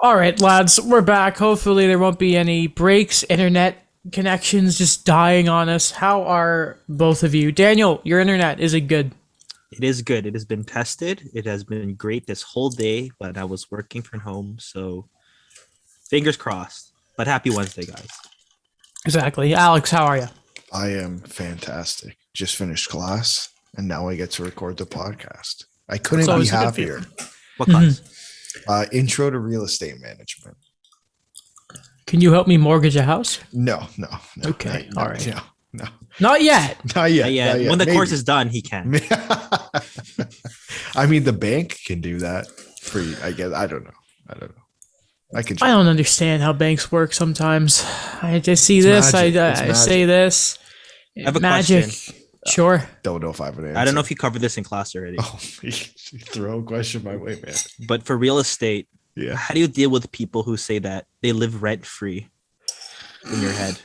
All right, lads, we're back. Hopefully, there won't be any breaks, internet connections just dying on us. How are both of you? Daniel, your internet, is it good? It is good. It has been tested. It has been great this whole day, but I was working from home, so fingers crossed. But happy Wednesday, guys. Exactly. Alex, how are you? I am fantastic. Just finished class, and now I get to record the podcast. I couldn't be happier. What class? Intro to real estate management. Can you help me mortgage a house? No. Okay, all right. No. Not yet. Not yet. When the Maybe. course is done, he can. I mean, the bank can do that for you. I guess. I don't know. I don't understand how banks work sometimes. I just see this. I say this. I have a magic. question. Sure. Don't know if I have an answer. I don't know if you covered this in class already. Oh, you throw a question my way, man. But for real estate, Yeah. how do you deal with people who say that they live rent free in your head?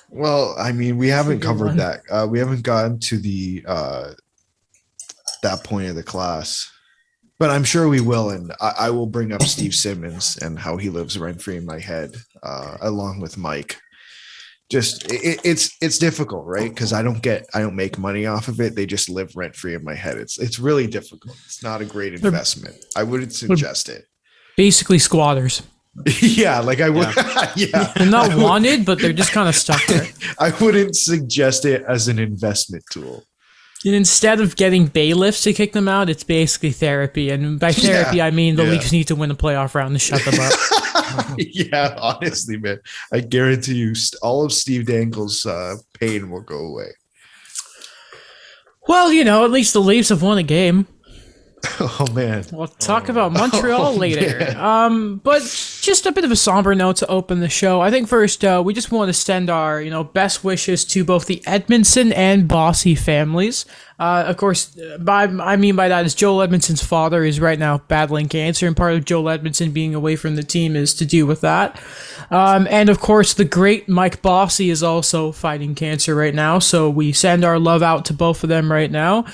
Well, I mean, we haven't That's a good covered that. We haven't gotten to the that point of the class, but I'm sure we will. And I will bring up Steve Simmons and how he lives rent free in my head, along with Mike. Just it's difficult, right? Because I don't make money off of it. They just live rent free in my head. It's really difficult. It's not a great investment. I wouldn't suggest it. Basically squatters. Yeah, like I would. Yeah, They're not wanted, but they're just kind of stuck there. I wouldn't suggest it as an investment tool. And instead of getting bailiffs to kick them out, it's basically therapy. And by therapy, I mean the Leafs need to win a playoff round to shut them up. Yeah, honestly, man, I guarantee you, all of Steve Dangle's pain will go away. Well, at least the Leafs have won a game. Oh man, We'll talk about Montreal later. But just a bit of a somber note to open the show. I think first we just want to send our best wishes to both the Edmundson and Bossy families. Of course, by that is Joel Edmondson's father is right now battling cancer, and part of Joel Edmundson being away from the team is to do with that. And of course, the great Mike Bossy is also fighting cancer right now. So we send our love out to both of them right now.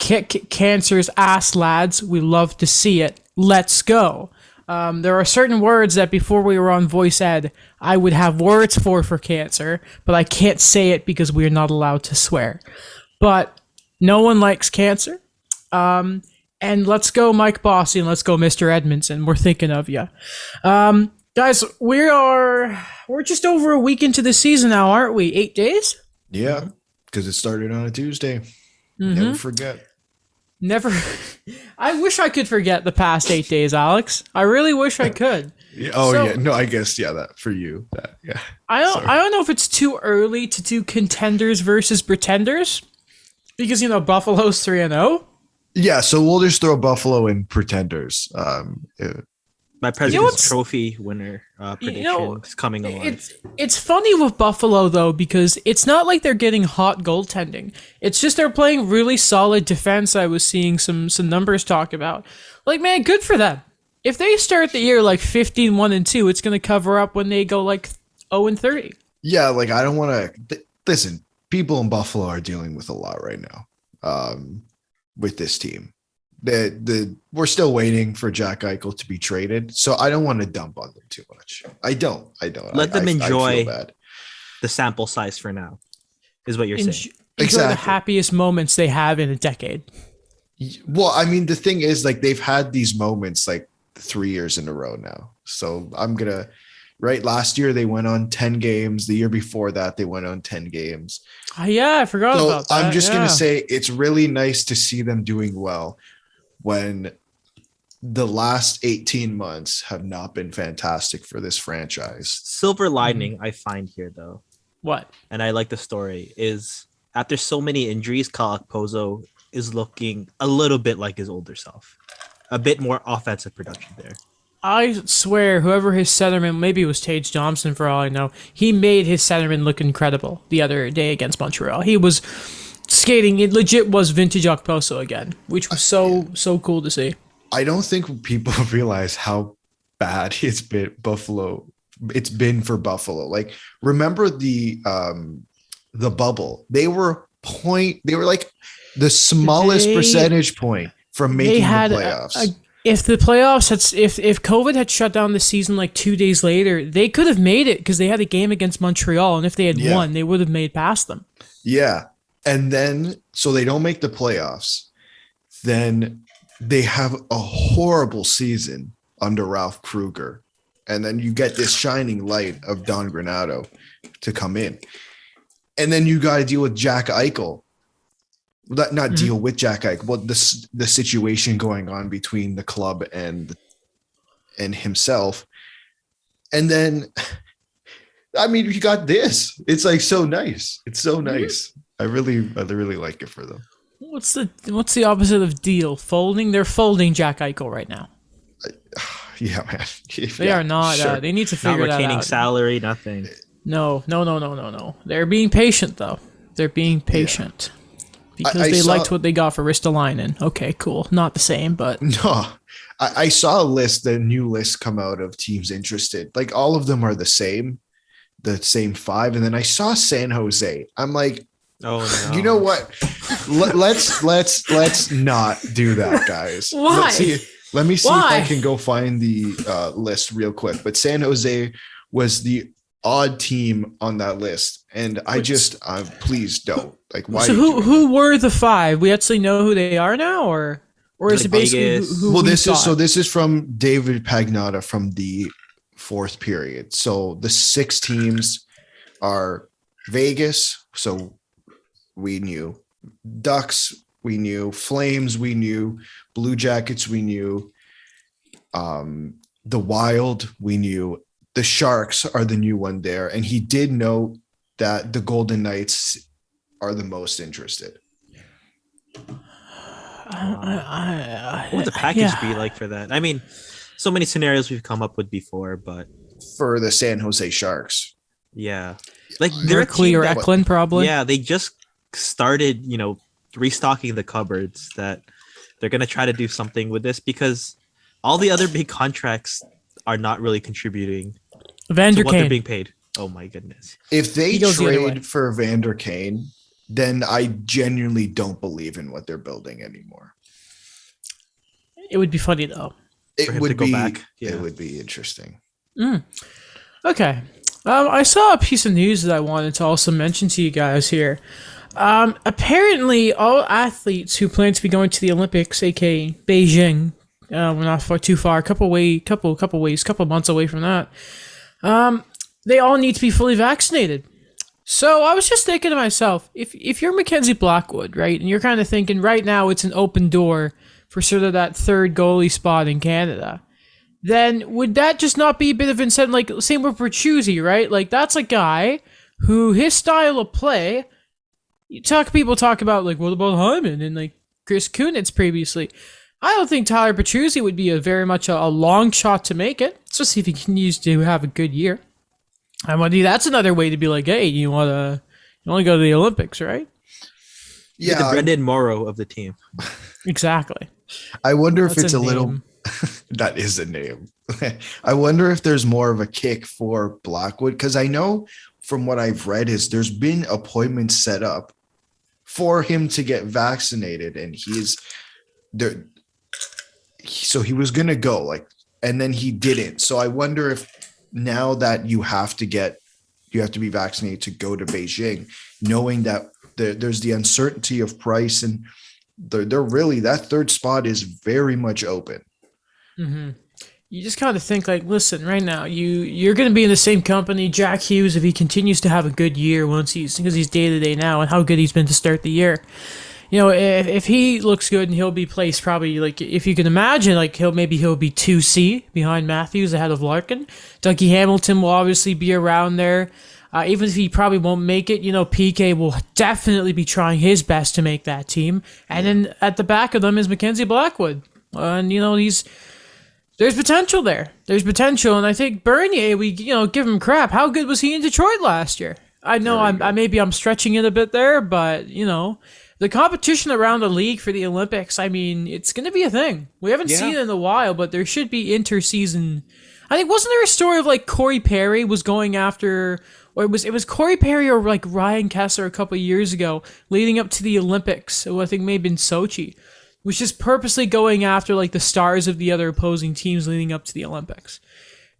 Kick cancer's ass, lads. We love to see it. Let's go. There are certain words that before we were on Voice Ed, I would have words for cancer, but I can't say it because we are not allowed to swear. But no one likes cancer. And let's go Mike Bossy and let's go Mr. Edmundson. We're thinking of you. Guys, we're just over a week into the season now, aren't we? 8 days? yeah, because it started on a Tuesday. Never forget. Never. I wish I could forget the past 8 days, Alex. I really wish I could. No, I guess that for you. I don't know if it's too early to do contenders versus pretenders because Buffalo's 3-0. Yeah, so we'll just throw Buffalo in pretenders. My President's Trophy winner prediction is coming along. It's funny with Buffalo, though, because it's not like they're getting hot goaltending. It's just they're playing really solid defense. I was seeing some numbers talk about. Like, man, good for them. If they start the year like 15-1-2, it's going to cover up when they go like 0-30. Yeah, like I don't want to listen. People in Buffalo are dealing with a lot right now with this team. We're still waiting for Jack Eichel to be traded, so I don't want to dump on them too much. I don't. Let them enjoy the sample size for now, is what you're saying. Enjoy the happiest moments they have in a decade. Well, I mean, the thing is, like, they've had these moments like 3 years in a row now. So I'm gonna. Right, last year they went on 10 games. The year before that, they went on 10 games. I forgot about that. I'm just gonna say it's really nice to see them doing well when the last 18 months have not been fantastic for this franchise. Silver lining I find here, though. What? And I like the story, is after so many injuries, Kyle Pozo is looking a little bit like his older self. A bit more offensive production there. I swear, whoever his centerman, maybe it was Tage Thompson for all I know, he made his centerman look incredible the other day against Montreal. He was skating, it legit was vintage Okposo again, which was so cool to see. I don't think people realize how bad it's been for Buffalo. Like, remember the bubble? They were like the smallest percentage point from making the playoffs. if the playoffs if COVID had shut down the season like 2 days later, they could have made it because they had a game against Montreal, and if they had won, they would have made past them. Yeah. And then, so they don't make the playoffs. Then they have a horrible season under Ralph Kruger. And then you get this shining light of Don Granato to come in. And then you got to deal with Jack Eichel. Not deal with Jack Eichel, but the situation going on between the club and himself. And then, I mean, you got this. It's like so nice. It's so nice. I really like it for them. What's the opposite of deal? Folding? They're folding Jack Eichel right now. Yeah, man. They are not. Sure. They need to figure that out. Not retaining salary, nothing. No. They're being patient, though. They're being patient. Because they liked what they got for Ristolainen. Okay, cool. Not the same, but... No. I saw the new list come out of teams interested. Like, all of them are the same 5. And then I saw San Jose. I'm like, oh no. You know what? Let's not do that, guys. Why? Let me see if I can go find the list real quick. But San Jose was the odd team on that list, and please don't. Like, why? So who were the 5? We actually know who they are now, or is it basically who this is from David Pagnotta from the 4th period. So the 6 teams are Vegas, so we knew. Ducks, we knew. Flames, we knew. Blue Jackets, we knew. The Wild, we knew. The Sharks are the new one there. And he did note that the Golden Knights are the most interested. What would the package be like for that? I mean, so many scenarios we've come up with before, but... For the San Jose Sharks. Yeah. Like, Berkeley or Eklund, probably. Yeah, they just started, restocking the cupboards, that they're going to try to do something with this, because all the other big contracts are not really contributing to what they're being paid. Oh my goodness. If they trade for Vander Kane, then I genuinely don't believe in what they're building anymore. It would be funny, though. It would be back. Yeah. It would be interesting. Okay. I saw a piece of news that I wanted to also mention to you guys here. Apparently, all athletes who plan to be going to the Olympics, aka Beijing, we're not too far, a couple months away from that, they all need to be fully vaccinated. So I was just thinking to myself, if you're Mackenzie Blackwood, right, and you're kind of thinking right now it's an open door for sort of that 3rd goalie spot in Canada, then would that just not be a bit of incentive? Like, same with Bertuzzi, right? Like, that's a guy who his style of play, people talk about, like, what about Hyman and, like, Chris Kunitz previously. I don't think Tyler Bertuzzi would be very much a long shot to make it, especially if he continues to have a good year. That's another way to be like, hey, you want to go to the Olympics, right? Yeah, the Brendan Morrow of the team. Exactly. I wonder if it's a little... That is a name. I wonder if there's more of a kick for Blackwood, because I know from what I've read is there's been appointments set up for him to get vaccinated, and he's there. So he was gonna go, and then he didn't. So I wonder if now that you have to be vaccinated to go to Beijing, knowing that there's the uncertainty of price, and they're really, that 3rd spot is very much open. Mm-hmm. You just kind of think, like, listen, right now you're going to be in the same company. Jack Hughes, if he continues to have a good year because he's day to day now, and how good he's been to start the year. If he looks good, and he'll be placed probably, like, if you can imagine, like, he'll be 2C behind Matthews ahead of Larkin. Dougie Hamilton will obviously be around there. Even if he probably won't make it, PK will definitely be trying his best to make that team. And then at the back of them is Mackenzie Blackwood. And, there's potential there. There's potential. And I think Bernier, we, give him crap. How good was he in Detroit last year? I know I'm stretching it a bit there, but, the competition around the league for the Olympics, I mean, it's going to be a thing. We haven't seen it in a while, but there should be inter-season. I think, wasn't there a story of, like, Corey Perry was going after, or it was Corey Perry or, like, Ryan Kessler a couple of years ago leading up to the Olympics, who I think may have been Sochi. was just purposely going after like the stars of the other opposing teams leading up to the Olympics.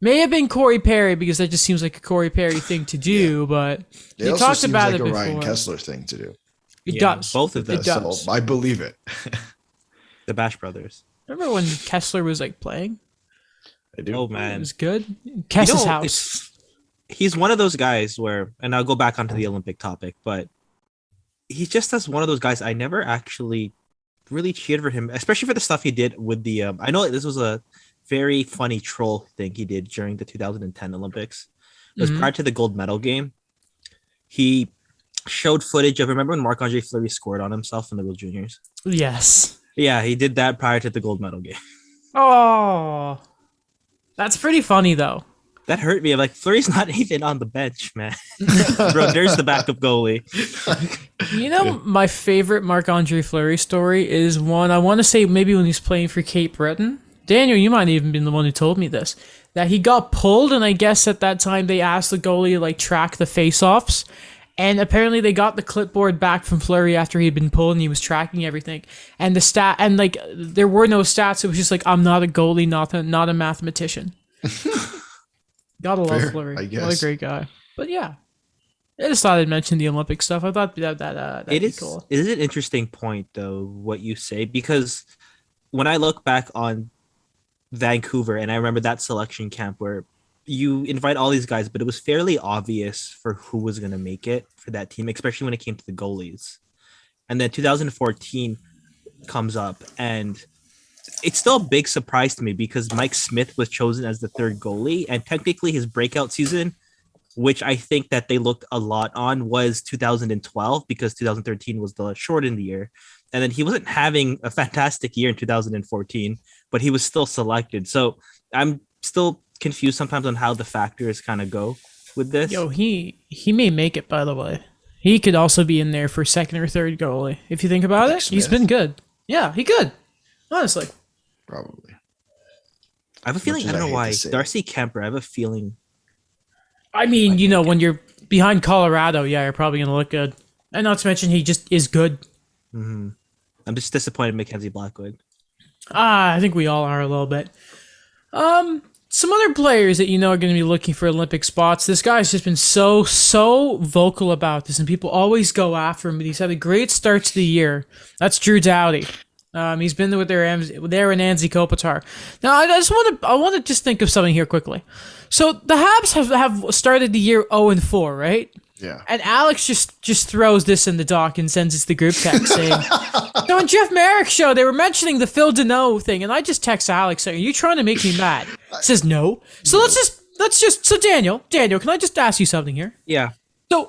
May have been Corey Perry because that just seems like a Corey Perry thing to do, but It also talked about it before. Ryan Kessler thing to do. It does. Both of them. It does. So I believe it. The Bash Brothers. Remember when Kessler was like playing? I do. Oh man, it was good. Kessler's house. He's one of those guys where, and I'll go back onto the Olympic topic, but he's just as one of those guys I never actually really cheered for him, especially for the stuff he did with the. I know this was a very funny troll thing he did during the 2010 Olympics. It was prior to the gold medal game. He showed footage of, remember when Marc-Andre Fleury scored on himself in the World Juniors? Yes. Yeah, he did that prior to the gold medal game. Oh, that's pretty funny though. That hurt me. Like, Fleury's not even on the bench, man. Bro, there's the backup goalie. You know, my favorite Marc-Andre Fleury story is one, I want to say maybe when he's playing for Cape Breton. Daniel, you might even been the one who told me this, that he got pulled, and I guess at that time they asked the goalie to like track the face-offs, and apparently they got the clipboard back from Fleury after he'd been pulled and he was tracking everything. And the stat, and like there were no stats. It was just like, I'm not a goalie, not a mathematician. Gotta love Fleury. I guess. What a great guy. But yeah, I just thought I'd mention the Olympic stuff. I thought that'd be cool. It is an interesting point though what you say, because when I look back on Vancouver, and I remember that selection camp where you invite all these guys, but it was fairly obvious for who was going to make it for that team, especially when it came to the goalies. And then 2014 comes up, and it's still a big surprise to me because Mike Smith was chosen as the third goalie, and technically his breakout season, which I think that they looked a lot on, was 2012 because 2013 was the shortened year. And then he wasn't having a fantastic year in 2014, but he was still selected. So I'm still confused sometimes on how the factors kind of go with this. Yo, he may make it, by the way. He could also be in there for second or third goalie. If you think about it, he's been good. Yeah, he could. Honestly. Probably. I have a feeling, I don't know why, Darcy Kemper, I have a feeling. I mean, you know, when you're behind Colorado, yeah, you're probably going to look good. And not to mention, he just is good. Mm-hmm. I'm just disappointed in Mackenzie Blackwood. I think we all are a little bit. Some other players that you know are going to be looking for Olympic spots. This guy's just been so vocal about this, and people always go after him. But he's had a great start to the year. That's Drew Doughty. He's been there with there and Anze Kopitar. Now, I want to just think of something here quickly. So the Habs have started the year 0-4, right? Yeah. And Alex just throws this in the doc and sends it to the group text saying, on Jeff Merrick's show, they were mentioning the Phil Danault thing, and I just text Alex saying, are you trying to make me mad? He says no. So let's just so Daniel, can I just ask you something here? Yeah.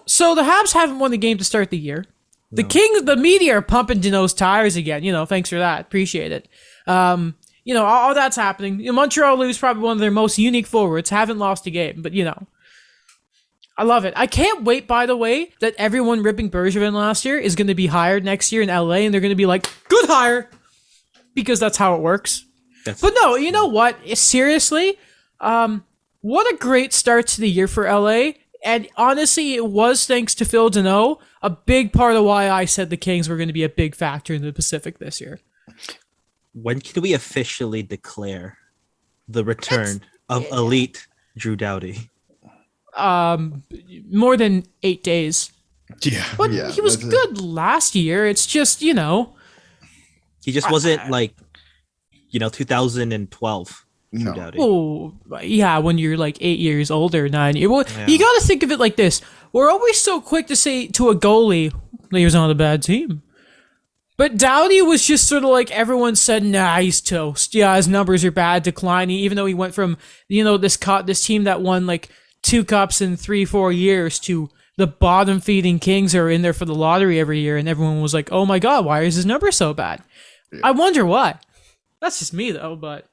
So the Habs haven't won the game to start the year. The Kings, the media are pumping Danault's tires again. You know, thanks for that. Appreciate it. You know, all that's happening. Montreal lose probably one of their most unique forwards. Haven't lost a game, but you know. I love it. I can't wait, by the way, that everyone ripping Bergeron last year is going to be hired next year in LA, and they're going to be like, good hire, because that's how it works. But no, you know what? Seriously, what a great start to the year for LA. And honestly, it was thanks to Phil Danault, a big part of why I said the Kings were going to be a big factor in the Pacific this year. When can we officially declare the return of elite Drew Doughty? More than 8 days. Yeah. But he was good last year. It's just, you know. He just wasn't like, 2012. No. Doughty. Oh, yeah, when you're like 8 years older, 9 years. Well, you got to think of it like this. We're always so quick to say to a goalie, he was on a bad team. But Doughty was just sort of like everyone said, nah, he's toast. Yeah, his numbers are bad, declining, even though he went from, this team that won like 2 cups in 3-4 years to the bottom feeding Kings are in there for the lottery every year. And everyone was like, oh my God, why is his number so bad? Yeah. I wonder why. That's just me though, but.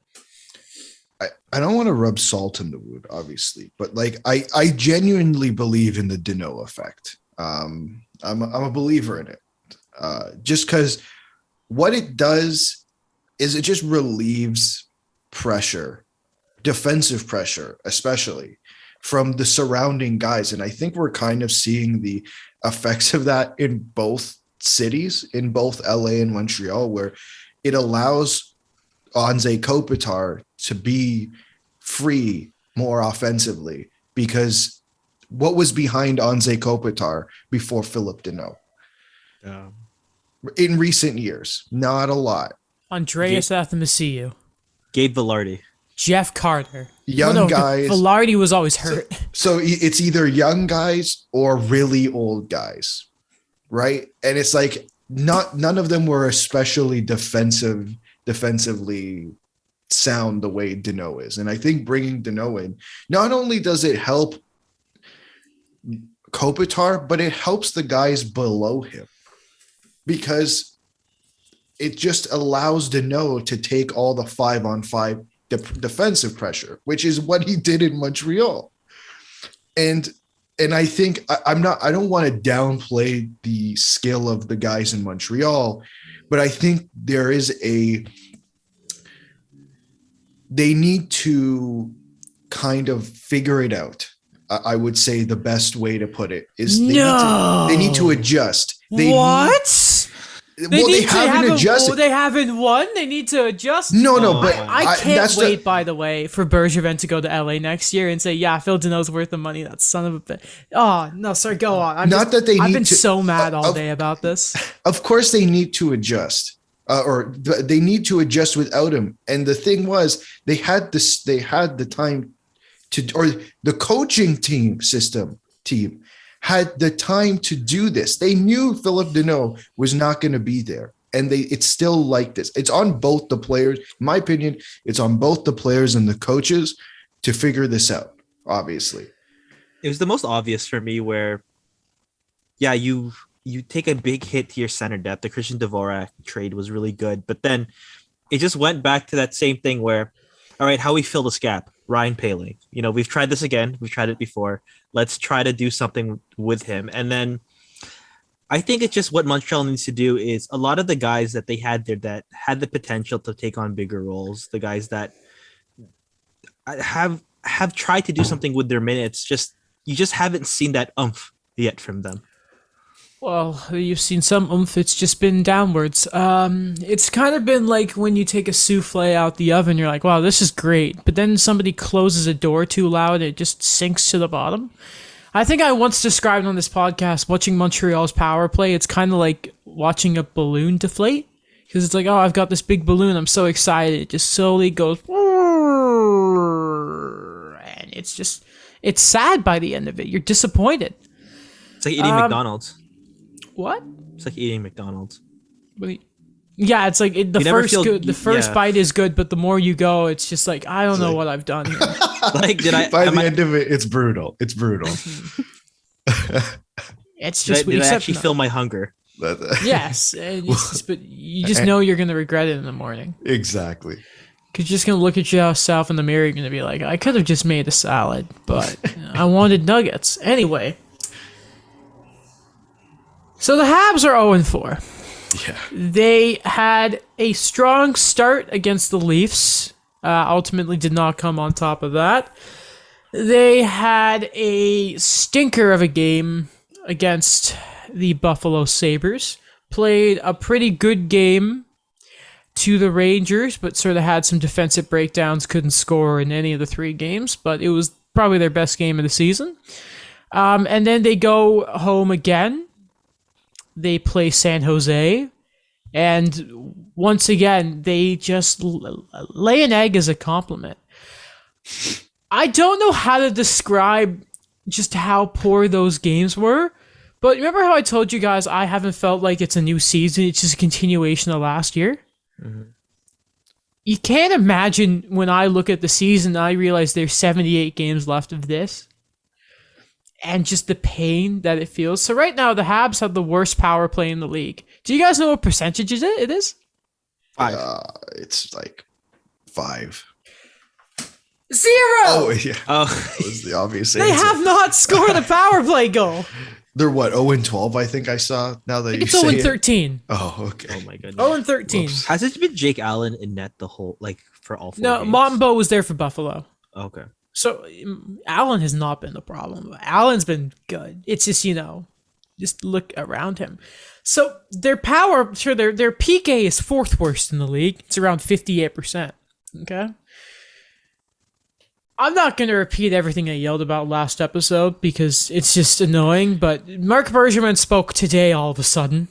I don't want to rub salt in the wound, obviously, but like I genuinely believe in the Dino effect. I'm a believer in it. Just because what it does is it just relieves pressure, defensive pressure, especially from the surrounding guys. And I think we're kind of seeing the effects of that in both cities, in both LA and Montreal, where it allows Anze Kopitar to be free more offensively, because what was behind Anze Kopitar before Philip Danault? In recent years, not a lot. Andreas Athanasiou. Gabe Vilardi. Jeff Carter. Young guys. Vilardi was always hurt. So it's either young guys or really old guys, right? And it's like none of them were especially defensively sound the way Danault is. And I think bringing Danault in, not only does it help Kopitar, but it helps the guys below him, because it just allows Danault to take all the 5-on-5 defensive pressure, which is what he did in Montreal. And I think I don't want to downplay the skill of the guys in Montreal, but I think they need to kind of figure it out. I would say the best way to put it is they need to adjust. They haven't adjusted. They haven't won. They need to adjust. No, but I can't wait. By the way, for Bergevin to go to LA next year and say, "Yeah, Phil Danault's worth the money." That son of a bitch. Oh no, sorry, go on. I've been so mad all day about this. Of course, they need to adjust, they need to adjust without him. And the thing was, they had the time or the coaching team had the time to do this. They knew Philip Danault was not going to be there, and it's still like this. It's on both the players. In my opinion, it's on both the players and the coaches to figure this out, obviously. It was the most obvious for me where, yeah, you take a big hit to your center depth. The Christian Dvorak trade was really good, but then it just went back to that same thing where, all right, how we fill this gap? Ryan Poehling. We've tried this again. We've tried it before. Let's try to do something with him. And then I think it's just what Montreal needs to do is a lot of the guys that they had there that had the potential to take on bigger roles, the guys that have tried to do something with their minutes, you just haven't seen that oomph yet from them. Well, you've seen some oomph. It's just been downwards. It's kind of been like when you take a souffle out the oven, you're like, wow, this is great. But then somebody closes a door too loud, it just sinks to the bottom. I think I once described on this podcast, watching Montreal's power play, it's kind of like watching a balloon deflate. Because it's like, oh, I've got this big balloon. I'm so excited. It just slowly goes. And it's sad by the end of it. You're disappointed. It's like eating McDonald's. What? It's like eating McDonald's. Yeah, it's like the first bite is good, but the more you go, it's just like, I don't know what I've done here. By the end of it, it's brutal. It's brutal. It's just did I actually feel my hunger? Yes, but you just know you're gonna regret it in the morning. Exactly. Because you're just gonna look at yourself in the mirror. You're gonna be like, I could have just made a salad, but I wanted nuggets anyway. So the Habs are 0-4. Yeah. They had a strong start against the Leafs. Ultimately did not come on top of that. They had a stinker of a game against the Buffalo Sabres. Played a pretty good game to the Rangers, but sort of had some defensive breakdowns. Couldn't score in any of the 3 games, but it was probably their best game of the season. And then they go home again. They play San Jose, and once again, they just lay an egg as a compliment. I don't know how to describe just how poor those games were, but remember how I told you guys I haven't felt like it's a new season, it's just a continuation of last year? Mm-hmm. You can't imagine when I look at the season, I realize there's 78 games left of this. And just the pain that it feels. So right now, the Habs have the worst power play in the league. Do you guys know what percentage it is? 5. It's like 5. 0! Oh, yeah. That was the obvious answer. They have not scored a power play goal. They're what, 0-12, I think I saw, now that you say it? It's 0-13. Oh, okay. Oh, my goodness. 0-13. Whoops. Has it been Jake Allen in net the whole, for all 4 No, games? Montembeault was there for Buffalo. Okay. So, Allen has not been the problem. Allen's been good. It's just, Just look around him. So their power, sure, their PK is 4th worst in the league. It's around 58%. Okay. I'm not going to repeat everything I yelled about last episode because it's just annoying, but Marc Bergevin spoke today all of a sudden.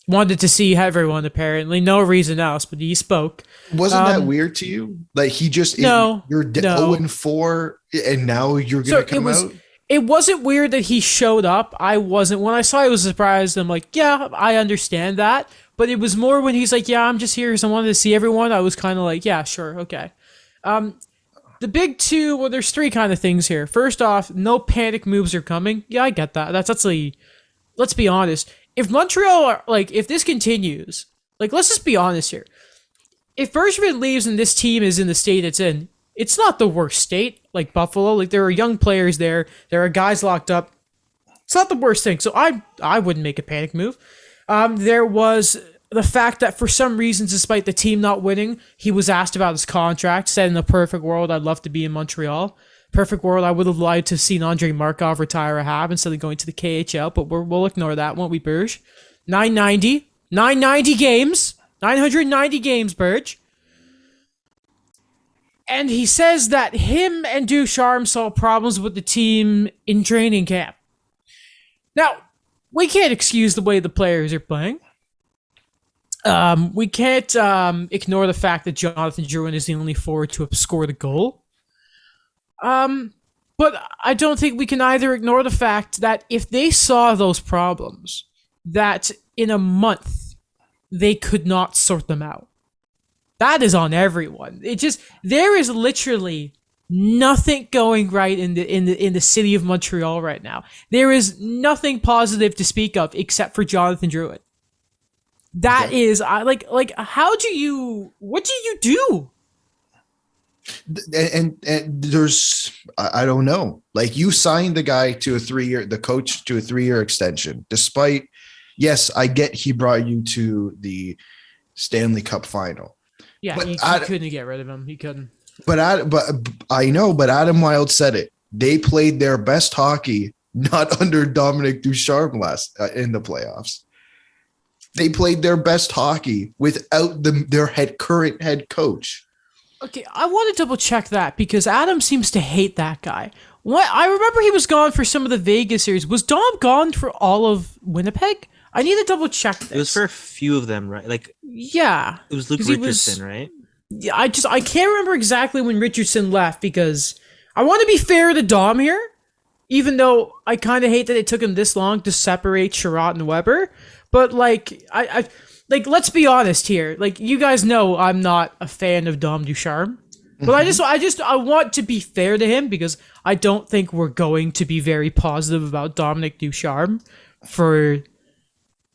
Wanted to see everyone, apparently. No reason else, but he spoke. Wasn't that weird to you? Like, he just... No. You're 0-4, and now you're going to come out? It wasn't weird that he showed up. I wasn't. When I saw he was surprised, I'm like, yeah, I understand that. But it was more when he's like, yeah, I'm just here because I wanted to see everyone. I was kind of like, yeah, sure, okay. The big two, well, there's 3 kind of things here. First off, no panic moves are coming. Yeah, I get that. That's actually, let's be honest. If Montreal, if this continues, let's just be honest here. If Bergevin leaves and this team is in the state it's in, it's not the worst state, like Buffalo. There are young players there. There are guys locked up. It's not the worst thing. So I wouldn't make a panic move. There was the fact that for some reason, despite the team not winning, he was asked about his contract. Said in a perfect world, I'd love to be in Montreal. Perfect world, I would have liked to have seen Andrei Markov retire a Hab instead of going to the KHL, but we'll ignore that, won't we, Berge? 990 games, 990 games, Berge. And he says that him and Ducharme saw problems with the team in training camp. Now, we can't excuse the way the players are playing. We can't ignore the fact that Jonathan Drouin is the only forward to have scored a goal. But I don't think we can either ignore the fact that if they saw those problems, that in a month they could not sort them out. That is on everyone. There is literally nothing going right in the city of Montreal right now. There is nothing positive to speak of except for Jonathan Drouin. That is what do you do? And there's, I don't know. Like, you signed the guy to the coach to a 3-year extension, despite, yes, I get he brought you to the Stanley Cup final. Yeah, he couldn't get rid of him. He couldn't. But Adam Wilde said it. They played their best hockey not under Dominic Ducharme in the playoffs. They played their best hockey without their current head coach. Okay, I want to double check that because Adam seems to hate that guy. What I remember, he was gone for some of the Vegas series. Was Dom gone for all of Winnipeg? I need to double check this. It was for a few of them, right? Yeah, it was Luke Richardson, right? Yeah, I can't remember exactly when Richardson left because I want to be fair to Dom here, even though I kind of hate that it took him this long to separate Sherratt and Weber. But let's be honest here. You guys know I'm not a fan of Dom Ducharme. But I want to be fair to him because I don't think we're going to be very positive about Dominic Ducharme for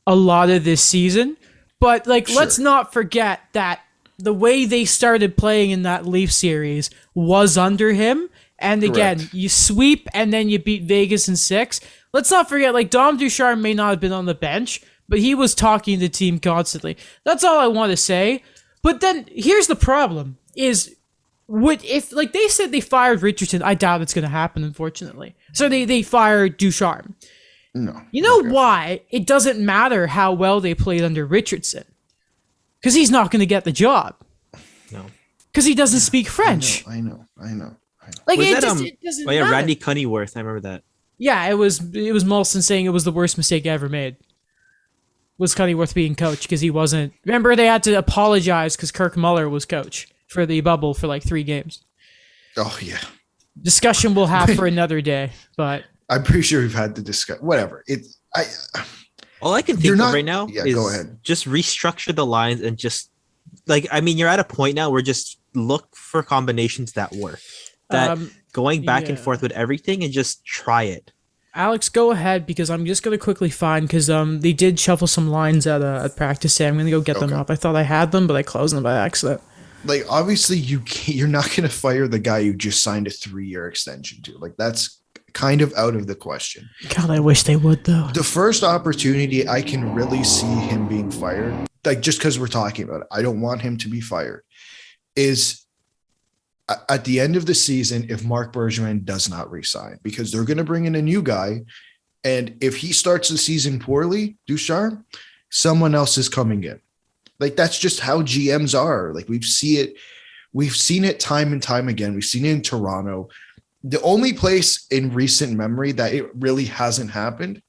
a lot of this season. But let's not forget that the way they started playing in that Leaf series was under him. And again, correct. You sweep and then you beat Vegas in 6. Let's not forget, Dom Ducharme may not have been on the bench, but he was talking to the team constantly. That's all I want to say. But then here's the problem: is if they said they fired Richardson, I doubt it's going to happen, unfortunately. So they fired Ducharme. No. You know why it doesn't matter how well they played under Richardson? Because he's not going to get the job. No. Because he doesn't speak French. I know. It doesn't matter. Randy Cunnyworth, I remember that. Yeah, it was Molson saying it was the worst mistake I ever made. Was Cunnyworth being coach because he wasn't. Remember, they had to apologize because Kirk Muller was coach for the bubble for 3 games. Oh yeah. Discussion we'll have for another day, but I'm pretty sure we've had to discuss. Whatever. All I can think of right now is go ahead. Just restructure the lines and just you're at a point now where just look for combinations that work. That going back and forth with everything and just try it. Alex, go ahead because I'm just gonna quickly find because they did shuffle some lines at practice today. I'm gonna go get them up. I thought I had them, but I closed them by accident. Obviously, you're not gonna fire the guy you just signed a 3-year extension to. That's kind of out of the question. God, I wish they would though. The first opportunity I can really see him being fired, just because we're talking about it, I don't want him to be fired, is at the end of the season if Marc Bergevin does not resign, because they're going to bring in a new guy And if he starts the season poorly, Ducharme, someone else is coming in. Like, that's just how GMs are. Like, we've seen it time and time again. We've seen it in Toronto. The only place in recent memory that it really hasn't happened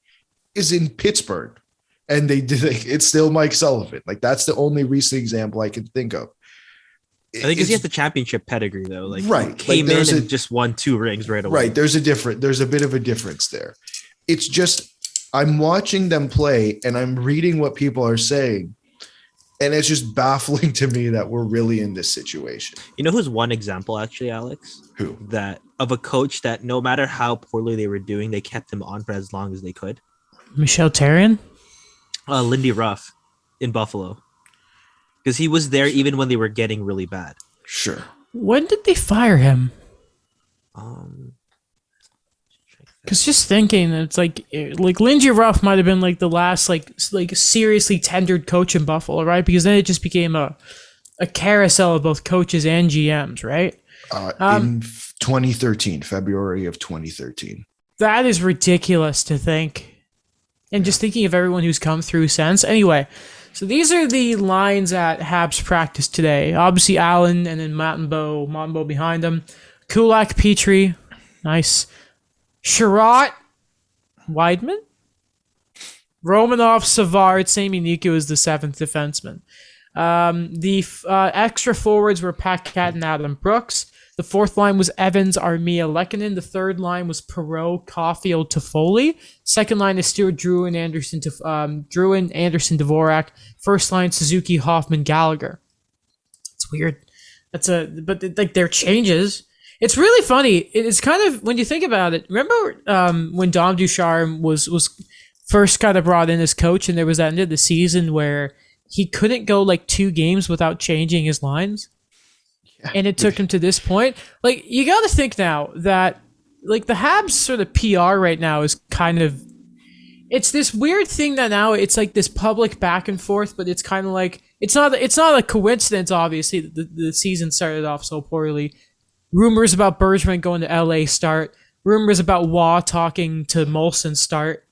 is in Pittsburgh. And they did it's still Mike Sullivan. Like, that's the only recent example I can think of. I think because he has the championship pedigree, though. Like, right. He came in and just won 2 rings right away. Right. There's a bit of a difference there. It's just, I'm watching them play and I'm reading what people are saying. And it's just baffling to me that we're really in this situation. You know who's one example, actually, Alex? Who? That of a coach that no matter how poorly they were doing, they kept him on for as long as they could. Michel Therrien? Lindy Ruff in Buffalo. Because he was there even when they were getting really bad. Sure. When did they fire him? Because just thinking, it's like Lindy Ruff might have been like the last like seriously tendered coach in Buffalo, right? Because then it just became a carousel of both coaches and GMs, right? In 2013, February of 2013. That is ridiculous to think. And just thinking of everyone who's come through since. Anyway, so these are the lines at Habs practice today. Obviously Allen and then Montembeault behind them. Kulak, Petrie, nice. Sherratt, Weidman, Romanov, Savard, Sami Niku is the 7th defenseman. The extra forwards were Paquette and Adam Brooks. The 4th line was Evans, Armia, Lehkonen. The 3rd line was Perreault, Caulfield, Toffoli. 2nd line is Stewart, Druin, Anderson, Dvorak. 1st line, Suzuki, Hoffman, Gallagher. It's weird. But they're changes. It's really funny. It's kind of, when you think about it, remember when Dom Ducharme was first kind of brought in as coach, and there was that end of the season where he couldn't go like 2 games without changing his lines? Yeah. And it took him to this point. Like, you got to think now that like the Habs sort of PR right now is kind of, it's this weird thing that now it's like this public back and forth, but it's kind of like, it's not a coincidence, obviously, that the season started off so poorly. Rumors about Bergeron going to LA start. Rumors about Waugh talking to Molson start.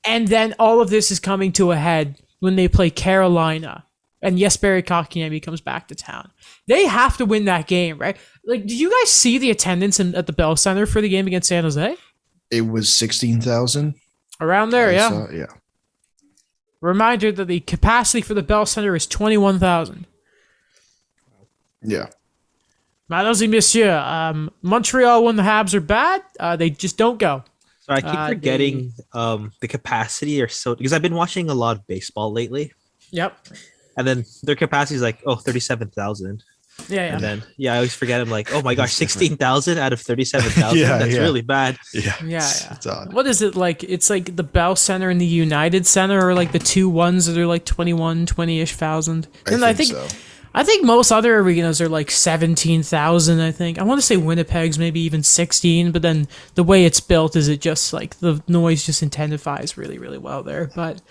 And then all of this is coming to a head when they play Carolina. And Jesperi Kotkaniemi comes back to town. They have to win that game, right? Like, did you guys see the attendance at the Bell Center for the game against San Jose? It was 16,000. Around there, yeah. Yeah. Reminder that the capacity for the Bell Center is 21,000. Yeah. Mesdames et messieurs, Montreal, when the Habs are bad, they just don't go. So I keep forgetting the capacity or so, because I've been watching a lot of baseball lately. Yep. And then their capacity is like, 37,000. Yeah. And then, I always forget. I'm like, oh my gosh, 16,000 out of 37,000. That's really bad. Yeah. It's odd. What is it like? It's like the Bell Center and the United Center, or like the 2 ones that are like 20-ish thousand. I think so. I think most other arenas are like 17,000, I think. I want to say Winnipeg's maybe even 16, but then the way it's built is it just like the noise just intensifies really, really well there. But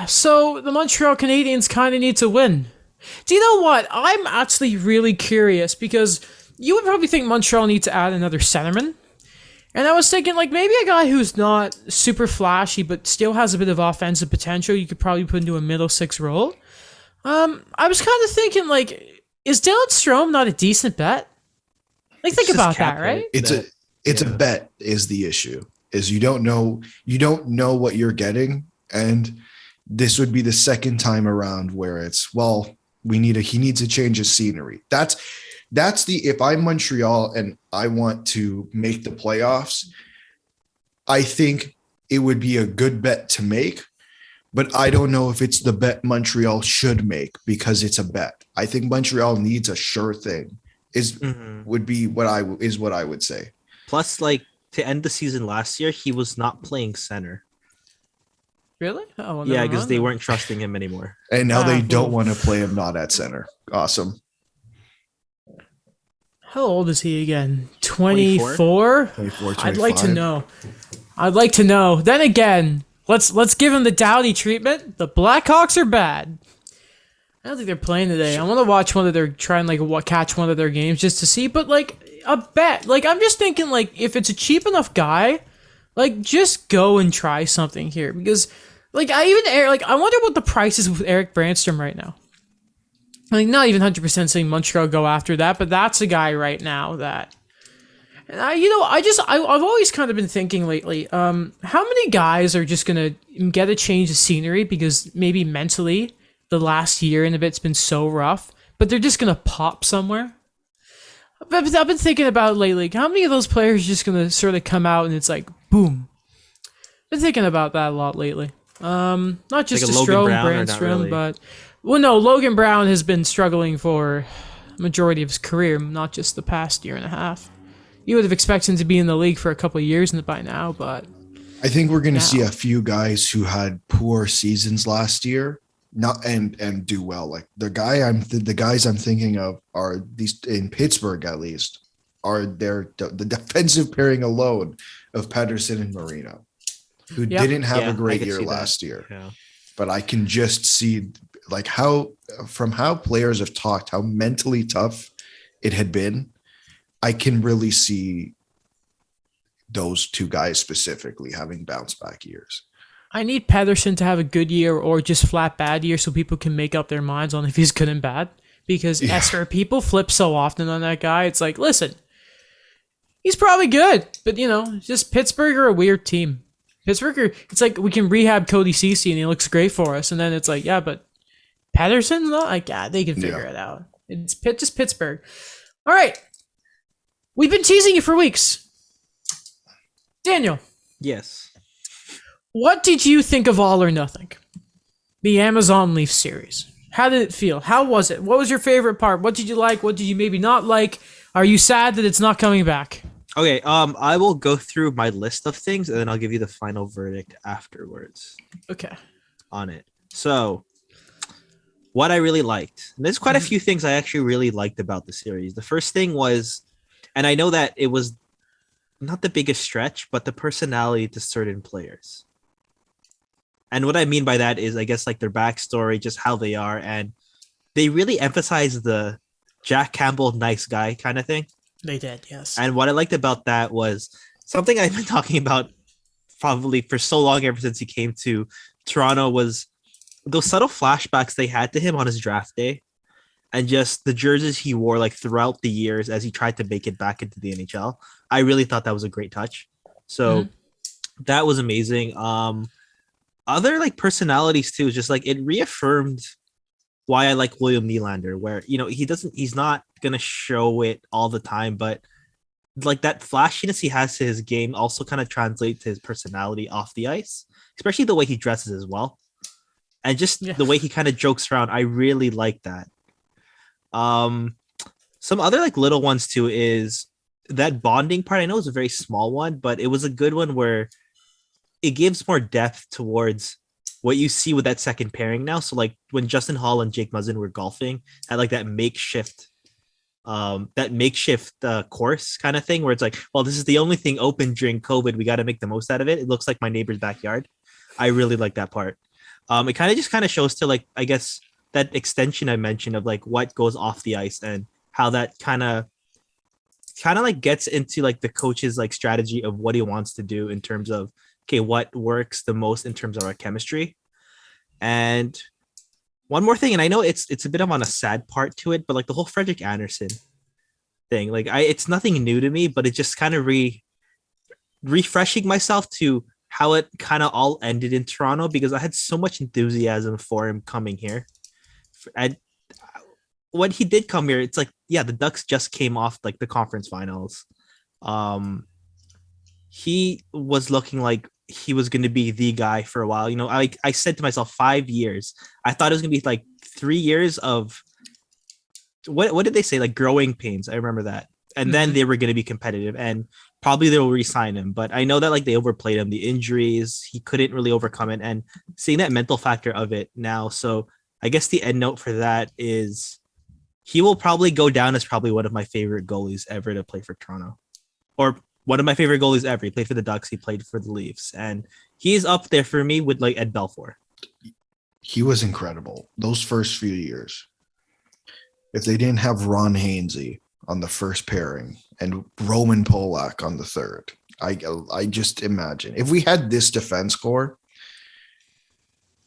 so the Montreal Canadiens kind of need to win. Do you know what? I'm actually really curious, because you would probably think Montreal needs to add another centerman. And I was thinking, like, maybe a guy who's not super flashy but still has a bit of offensive potential you could probably put into a middle 6 role. I was kind of thinking, like, is Dylan Strome not a decent bet? Like, think about that, right? It's a bet is the issue. Is you don't know what you're getting, and this would be the second time around where it's, well, he needs to change his scenery. That's if I'm Montreal and I want to make the playoffs, I think it would be a good bet to make. But I don't know if it's the bet Montreal should make, because it's a bet. I think Montreal needs a sure thing. Would be what I would say. Plus, like, to end the season last year, he was not playing center. Really? Oh, well, yeah, because they weren't trusting him anymore. And now they don't want to play him not at center. Awesome. How old is he again? 24? 24, 25. I'd like to know. Then again, let's give him the Doughty treatment. The Blackhawks are bad. I don't think they're playing today. I want to watch catch one of their games just to see. But like a bet, like I'm just thinking, like if it's a cheap enough guy, like just go and try something here because, like I wonder what the price is with Eric Brandstrom right now. Like not even 100% saying Montreal go after that, but that's a guy right now that. And I've always kind of been thinking lately, how many guys are just gonna get a change of scenery because maybe mentally the last year and a bit's been so rough, but they're just gonna pop somewhere. I've been thinking about lately, how many of those players are just gonna sort of come out and it's like boom. Been thinking about that a lot lately. Not just like to Strome, Brandstrom, really. But Logan Brown has been struggling for the majority of his career, not just the past year and a half. You would have expected him to be in the league for a couple of years by now, but I think we're going to see a few guys who had poor seasons last year, and do well. Like the guys I'm thinking of are these in Pittsburgh at least are the defensive pairing alone of Pettersson and Marino, who didn't have a great year last year. Yeah. But I can just see like how players have talked, how mentally tough it had been. I can really see those two guys specifically having bounce back years. I need Pettersson to have a good year or just flat bad year so people can make up their minds on if he's good and bad. Because people flip so often on that guy. It's like, listen, he's probably good, but just Pittsburgh are a weird team. It's like we can rehab Cody Ceci and he looks great for us, and then it's like, yeah, but Pettersson, they can figure it out. It's just Pittsburgh. All right, we've been teasing you for weeks. Daniel. Yes. What did you think of All or Nothing? The Amazon Leaf series. How did it feel? How was it? What was your favorite part? What did you like? What did you maybe not like? Are you sad that it's not coming back? Okay, I will go through my list of things and then I'll give you the final verdict afterwards. Okay. On it. So, what I really liked. And there's quite a few things I actually really liked about the series. The first thing was, and I know that it was not the biggest stretch, but the personality to certain players. And what I mean by that is, I guess, like their backstory, just how they are. And they really emphasize the Jack Campbell, nice guy kind of thing. They did, yes. And what I liked about that was something I've been talking about probably for so long, ever since he came to Toronto, was those subtle flashbacks they had to him on his draft day. And just the jerseys he wore like throughout the years as he tried to make it back into the NHL. I really thought that was a great touch. So that was amazing. Other like personalities too, just like it reaffirmed why I like William Nylander, where he's not gonna show it all the time, but like that flashiness he has to his game also kind of translates to his personality off the ice, especially the way he dresses as well, and just the way he kind of jokes around. I really like that. Some other like little ones too is that bonding part. I know it's a very small one, but it was a good one where it gives more depth towards what you see with that second pairing now. So like when Justin Hall and Jake Muzzin were golfing at like that makeshift course kind of thing, where it's like, well, this is the only thing open during COVID. We got to make the most out of it. It looks like my neighbor's backyard. I really like that part. It kind of shows to like, I guess that extension I mentioned of like what goes off the ice and how that kind of like gets into like the coach's like strategy of what he wants to do in terms of, okay, what works the most in terms of our chemistry. And one more thing, and I know it's a bit of on a sad part to it, but like the whole Frederick Anderson thing, like it's nothing new to me, but it just kind of refreshing myself to how it kind of all ended in Toronto, because I had so much enthusiasm for him coming here. And when he did come here, it's like, yeah, the Ducks just came off like the conference finals. He was looking like he was going to be the guy for a while. I said to myself, 5 years. I thought it was going to be like 3 years of what did they say? Like growing pains. I remember that. And then they were going to be competitive and probably they'll re-sign him. But I know that like they overplayed him, the injuries, he couldn't really overcome it, and seeing that mental factor of it now. So I guess the end note for that is he will probably go down as probably one of my favorite goalies ever to play for Toronto, or one of my favorite goalies ever. He played for the Ducks. He played for the Leafs, and he's up there for me with like Ed Belfour. he was incredible those first few years. If they didn't have Ron Hainsey on the first pairing and Roman Polak on the third, I just imagine if we had this defense core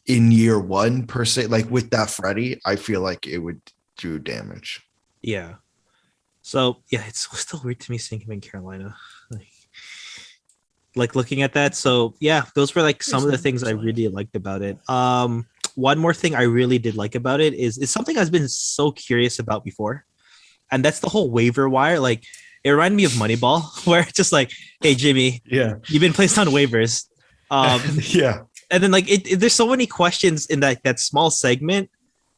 in year one per se, like with that Freddie, I feel like it would do damage. Yeah. So yeah, it's still weird to me seeing him in Carolina. Like looking at that. So yeah, those were like some of the things I really liked about it. One more thing I really did like about it is something I've been so curious about before, and that's the whole waiver wire. Like it reminded me of Moneyball, where it's just like, hey Jimmy, Yeah, you've been placed on waivers. yeah, And then like there's so many questions in that small segment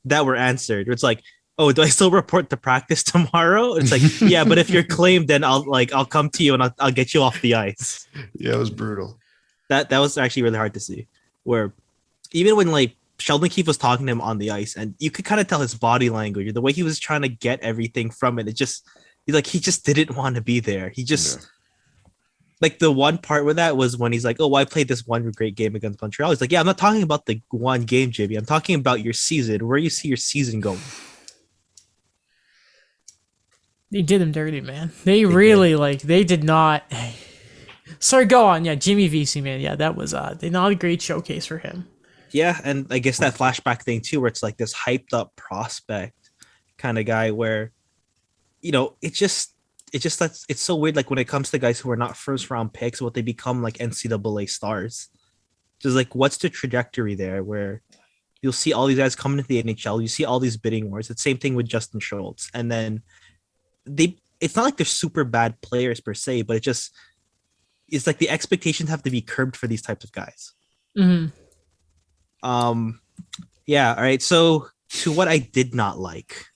that were answered. It's like, oh, do I still report to practice tomorrow? It's like, yeah, but if you're claimed, then I'll come to you and I'll get you off the ice. yeah, it was brutal. That was actually really hard to see. Where even when like Sheldon Keefe was talking to him on the ice, and you could kind of tell his body language, the way he was trying to get everything from it. It just he just didn't want to be there. He just like the one part with that was when he's like, oh, I played this one great game against Montreal. He's like, yeah, I'm not talking about the one game, Jimmy. I'm talking about your season, where you see your season going. They did him dirty, man. They really they did not. Sorry, go on. Yeah, Jimmy Vesey, man. Yeah, that was not a great showcase for him. Yeah, and I guess that flashback thing too, where it's like this hyped up prospect kind of guy, where it's so weird. Like when it comes to guys who are not first round picks, what they become like NCAA stars. Just like what's the trajectory there? Where you'll see all these guys coming into the NHL, you see all these bidding wars. It's the same thing with Justin Schultz, and then it's not like they're super bad players per se, but it's like the expectations have to be curbed for these types of guys. Mm-hmm. Yeah. All right. So to what I did not like,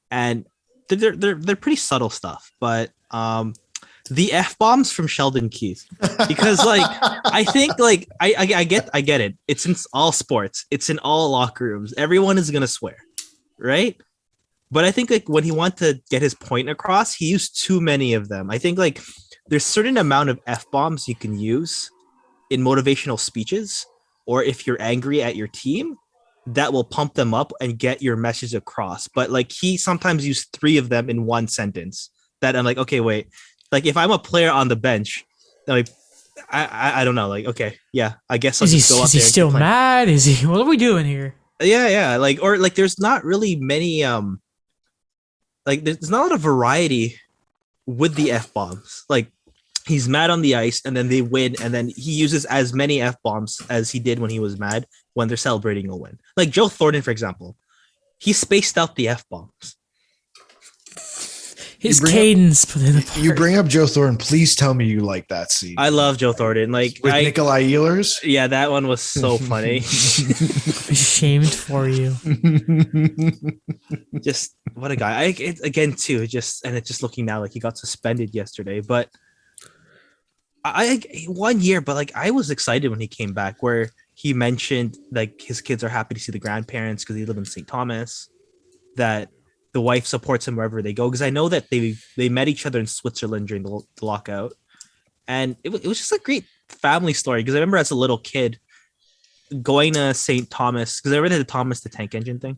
and they're pretty subtle stuff, but the F-bombs from Sheldon Keefe, because like I think like I get it. It's in all sports. It's in all locker rooms. Everyone is gonna swear, right? But I think like when he wanted to get his point across, he used too many of them. I think like there's certain amount of F-bombs you can use in motivational speeches, or if you're angry at your team, that will pump them up and get your message across. But like he sometimes used 3 of them in one sentence that I'm like, okay, wait, like if I'm a player on the bench, like I don't know, like, okay, yeah, I guess I'll just go up there. Is he still mad? Is he, what are we doing here? Yeah. Like, or like there's not really many, like there's not a lot of variety with the F-bombs. Like he's mad on the ice and then they win, and then he uses as many F-bombs as he did when he was mad when they're celebrating a win. Like Joe Thornton, for example, he spaced out the F-bombs. His cadence put it apart. You bring up Joe Thornton, please tell me you like that scene. I love Joe Thornton. Like with Nikolai Ehlers? Yeah, that one was so funny. Ashamed for you. Just what a guy. Again too, it's just looking now like he got suspended yesterday, but I 1 year, but like I was excited when he came back, where he mentioned like his kids are happy to see the grandparents because they live in St. Thomas, that the wife supports him wherever they go, because I know that they met each other in Switzerland during the lockout, and it was just a great family story. Because I remember as a little kid going to St. Thomas, because I read the Thomas the Tank Engine thing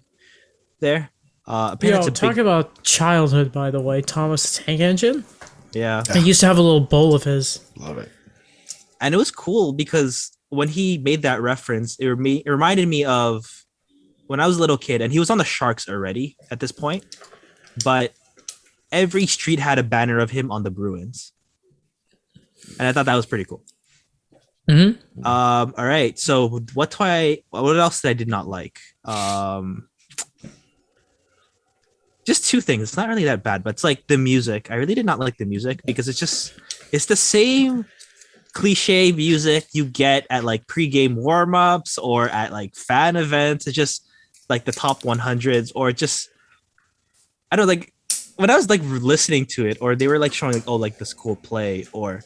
there. Talk about childhood, by the way. Thomas the Tank Engine. Yeah, I used to have a little bowl of his. Love it. And it was cool because when he made that reference, it reminded me of when I was a little kid, and he was on the Sharks already at this point, but every street had a banner of him on the Bruins. And I thought that was pretty cool. Mm-hmm. All right. So what else did I did not like? Just 2 things. It's not really that bad, but it's like the music. I really did not like the music because it's the same cliche music you get at like pregame warm-ups or at like fan events. It's just like the top 100s, or just, I don't know, like when I was like listening to it, or they were like showing like, oh, like this cool play or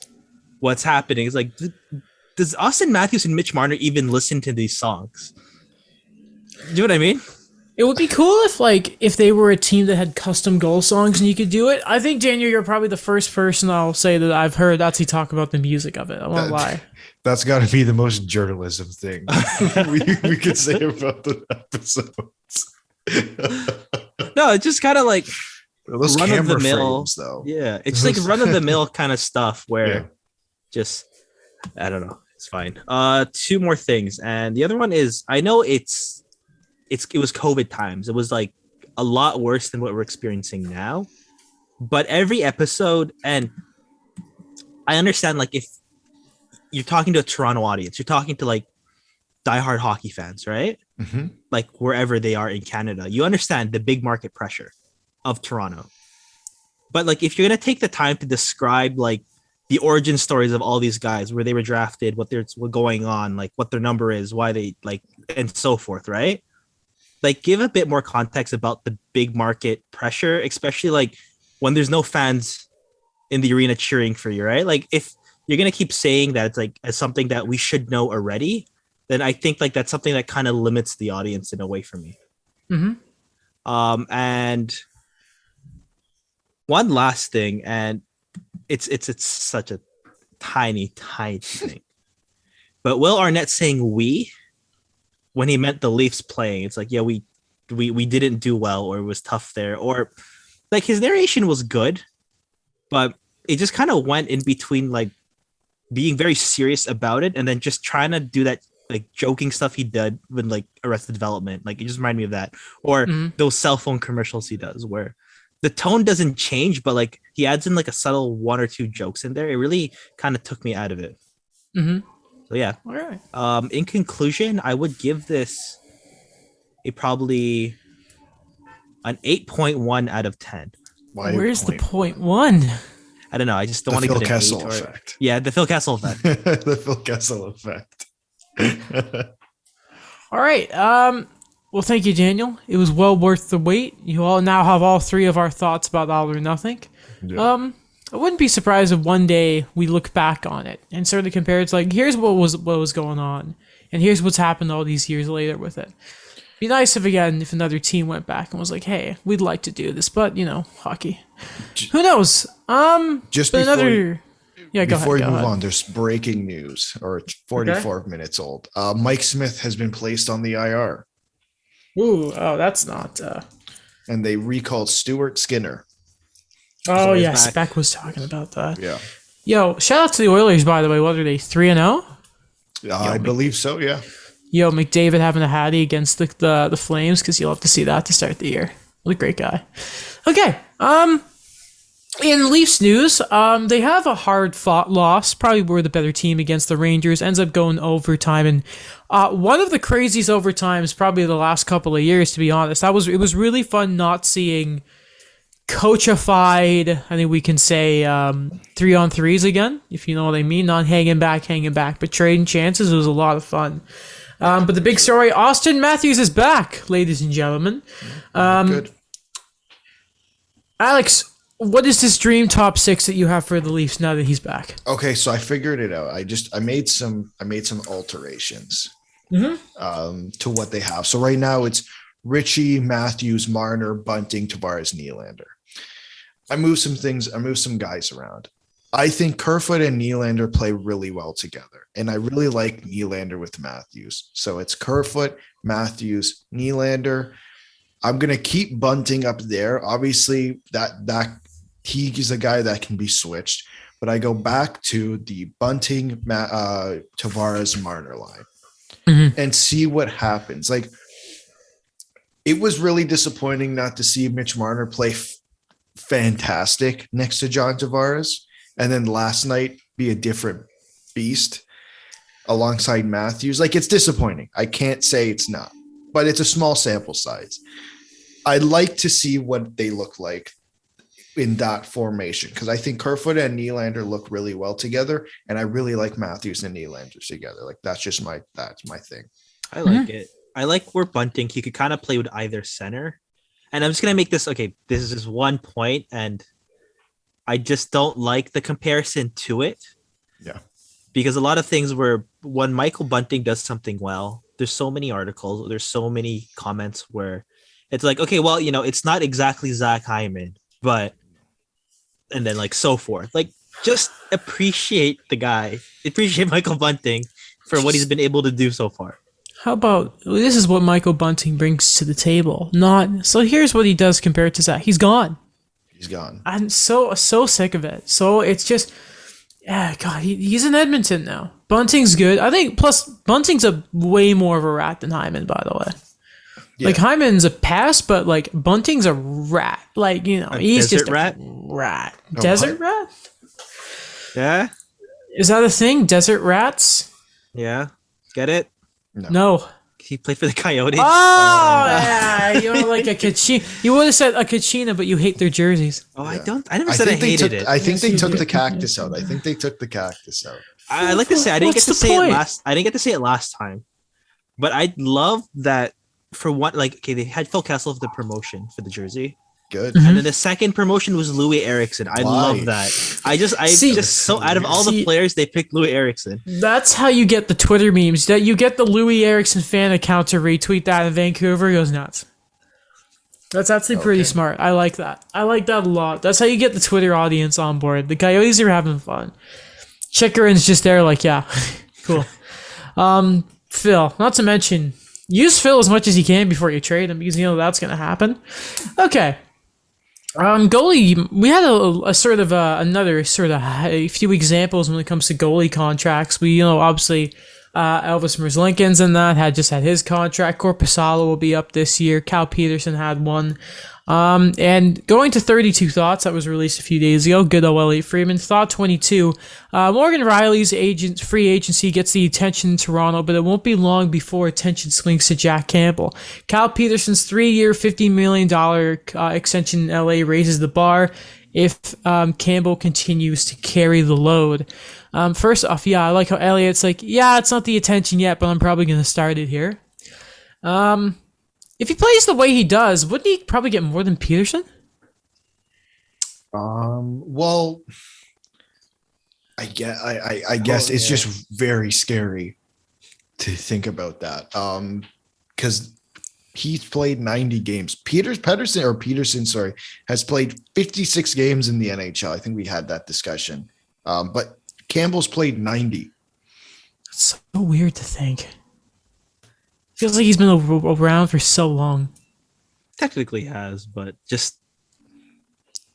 what's happening. It's like, does Austin Matthews and Mitch Marner even listen to these songs? Do you know what I mean? It would be cool if they were a team that had custom goal songs and you could do it. I think, Daniel, you're probably the first person I'll say that I've heard actually talk about the music of it. I won't lie. That's got to be the most journalism thing we could say about the episodes. No, it's just kind of like those run of the mill, frames, though. Yeah, it's like run of the mill kind of stuff where just I don't know. It's fine. Two more things, and the other one is I know it was COVID times. It was like a lot worse than what we're experiencing now. But every episode, and I understand, like if you're talking to a Toronto audience, you're talking to like diehard hockey fans, right? Mm-hmm. Like wherever they are in Canada, you understand the big market pressure of Toronto. But like if you're gonna take the time to describe like the origin stories of all these guys, where they were drafted, what's going on, like what their number is, why they like, and so forth, right? Like give a bit more context about the big market pressure, especially like when there's no fans in the arena cheering for you, right? Like if you're going to keep saying that it's like as something that we should know already, then I think like that's something that kind of limits the audience in a way for me. Mm-hmm. And one last thing, and it's such a tiny thing, but Will Arnett saying "we" when he meant the Leafs playing, it's like, yeah, we didn't do well, or it was tough there, or like his narration was good, but it just kind of went in between like being very serious about it and then just trying to do that like joking stuff he did with like Arrested Development. Like it just reminded me of that, or those cell phone commercials he does where the tone doesn't change, but like he adds in like a subtle one or two jokes in there. It really kind of took me out of it. Mm-hmm. So yeah. All right. In conclusion, I would give this probably an 8.1 out of 10. Why Where's the 0.1? I don't know. I just don't want to Phil get an Kessel 8 effect. Yeah, the Phil Kessel effect. The Phil Kessel effect. All right. Well, thank you, Daniel. It was well worth the wait. You all now have all three of our thoughts about All or Nothing. Yeah. I wouldn't be surprised if one day we look back on it and sort of compare. It's like, here's what was going on, and here's what's happened all these years later with it. Be nice if another team went back and was like, hey, we'd like to do this, but hockey. Who knows? Just but before go ahead. Before we go move ahead. on, there's breaking news, or it's 44 minutes old. Mike Smith has been placed on the IR. Ooh, oh, that's not. And they recalled Stuart Skinner. Oh, So he's yeah, back. Spec was talking about that. Yeah. Yo, shout out to the Oilers, by the way. What are they, 3-0? I believe so, yeah. Yo, McDavid having a hattie against the Flames, because you'll have to see that to start the year. What a great guy. Okay, in Leafs news, they have a hard-fought loss. Probably were the better team against the Rangers. Ends up going overtime, and one of the craziest overtimes probably the last couple of years, to be honest. It was really fun not seeing coachified, I think we can say 3-on-3s again, if you know what I mean. Not hanging back, but trading chances. It was a lot of fun. But the big story, Austin Matthews is back, ladies and gentlemen. Good. Alex, what is this dream top 6 that you have for the Leafs now that he's back? Okay, so I figured it out. I made some alterations to what they have. So right now it's Richie, Matthews, Marner, Bunting, Tavares, Nylander. I moved some guys around. I think Kerfoot and Nylander play really well together, and I really like Nylander with Matthews. So it's Kerfoot, Matthews, Nylander. I'm gonna keep Bunting up there. Obviously, that he is a guy that can be switched, but I go back to the Bunting, Tavares, Marner line and see what happens. Like, it was really disappointing not to see Mitch Marner play fantastic next to John Tavares, and then last night be a different beast alongside Matthews. Like, it's disappointing. I can't say it's not, but it's a small sample size. I'd like to see what they look like in that formation, because I think Kerfoot and Nylander look really well together, and I really like Matthews and Nylander together. Like, that's my thing. I like it. I like where Bunting, he could kind of play with either center. And I'm just going to make this, okay, this is just one point, and I just don't like the comparison to it. Yeah. Because a lot of things where when Michael Bunting does something well, there's so many articles, there's so many comments where It's like, okay, well, it's not exactly Zach Hyman, but and then like so forth. Like just appreciate the guy. Appreciate Michael Bunting for what he's been able to do so far. How about this is what Michael Bunting brings to the table? So here's what he does compared to Zach. He's gone. He's gone. I'm so sick of it. So it's just, yeah, God, he's in Edmonton now. Bunting's good. I think, plus, Bunting's a way more of a rat than Hyman, by the way. Yeah. Like, Hyman's a pest, but, like, Bunting's a rat. Like, he's just a rat. No, desert rat? Yeah? Is that a thing? Desert rats? Yeah. Get it? No. He played for the Coyotes. Oh, yeah. You're like a Kachina. You would have said a Kachina, but you hate their jerseys. Oh, yeah. I never said I hated it. I think they took the cactus out. I like to say I didn't get to say it last. I didn't get to say it last time, but I love that for one. Like, okay, they had Phil Kessel for the promotion for the jersey. Good. And then the second promotion was Louis Eriksson. I love that. I just so out of all the players, they picked Louis Eriksson. That's how you get the Twitter memes. That you get the Louis Eriksson fan account to retweet that in Vancouver. It goes nuts. That's actually pretty smart. I like that. I like that a lot. That's how you get the Twitter audience on board. The Coyotes are having fun. Chikrin's just there like, yeah, cool. Phil, not to mention, use Phil as much as you can before you trade him because that's going to happen. Okay. Goalie, we had a sort of another sort of a few examples when it comes to goalie contracts. We, obviously, Elvis Merzlikins and that had his contract. Korpisalo will be up this year. Cal Peterson had one. And going to 32 Thoughts that was released a few days ago. Good old Elliot Freeman. Thought 22. Morgan Riley's free agency gets the attention in Toronto, but it won't be long before attention swings to Jack Campbell. Cal Peterson's 3-year, $50 million extension in LA raises the bar if Campbell continues to carry the load. First off, I like how Elliot's like, it's not the attention yet, but I'm probably going to start it here. If he plays the way he does, wouldn't he probably get more than Peterson? Well, I guess it's just very scary to think about that. Because he's played 90 games. Peterson, has played 56 games in the NHL. I think we had that discussion. But Campbell's played 90. It's so weird to think. Feels like he's been around for so long. Technically has, but just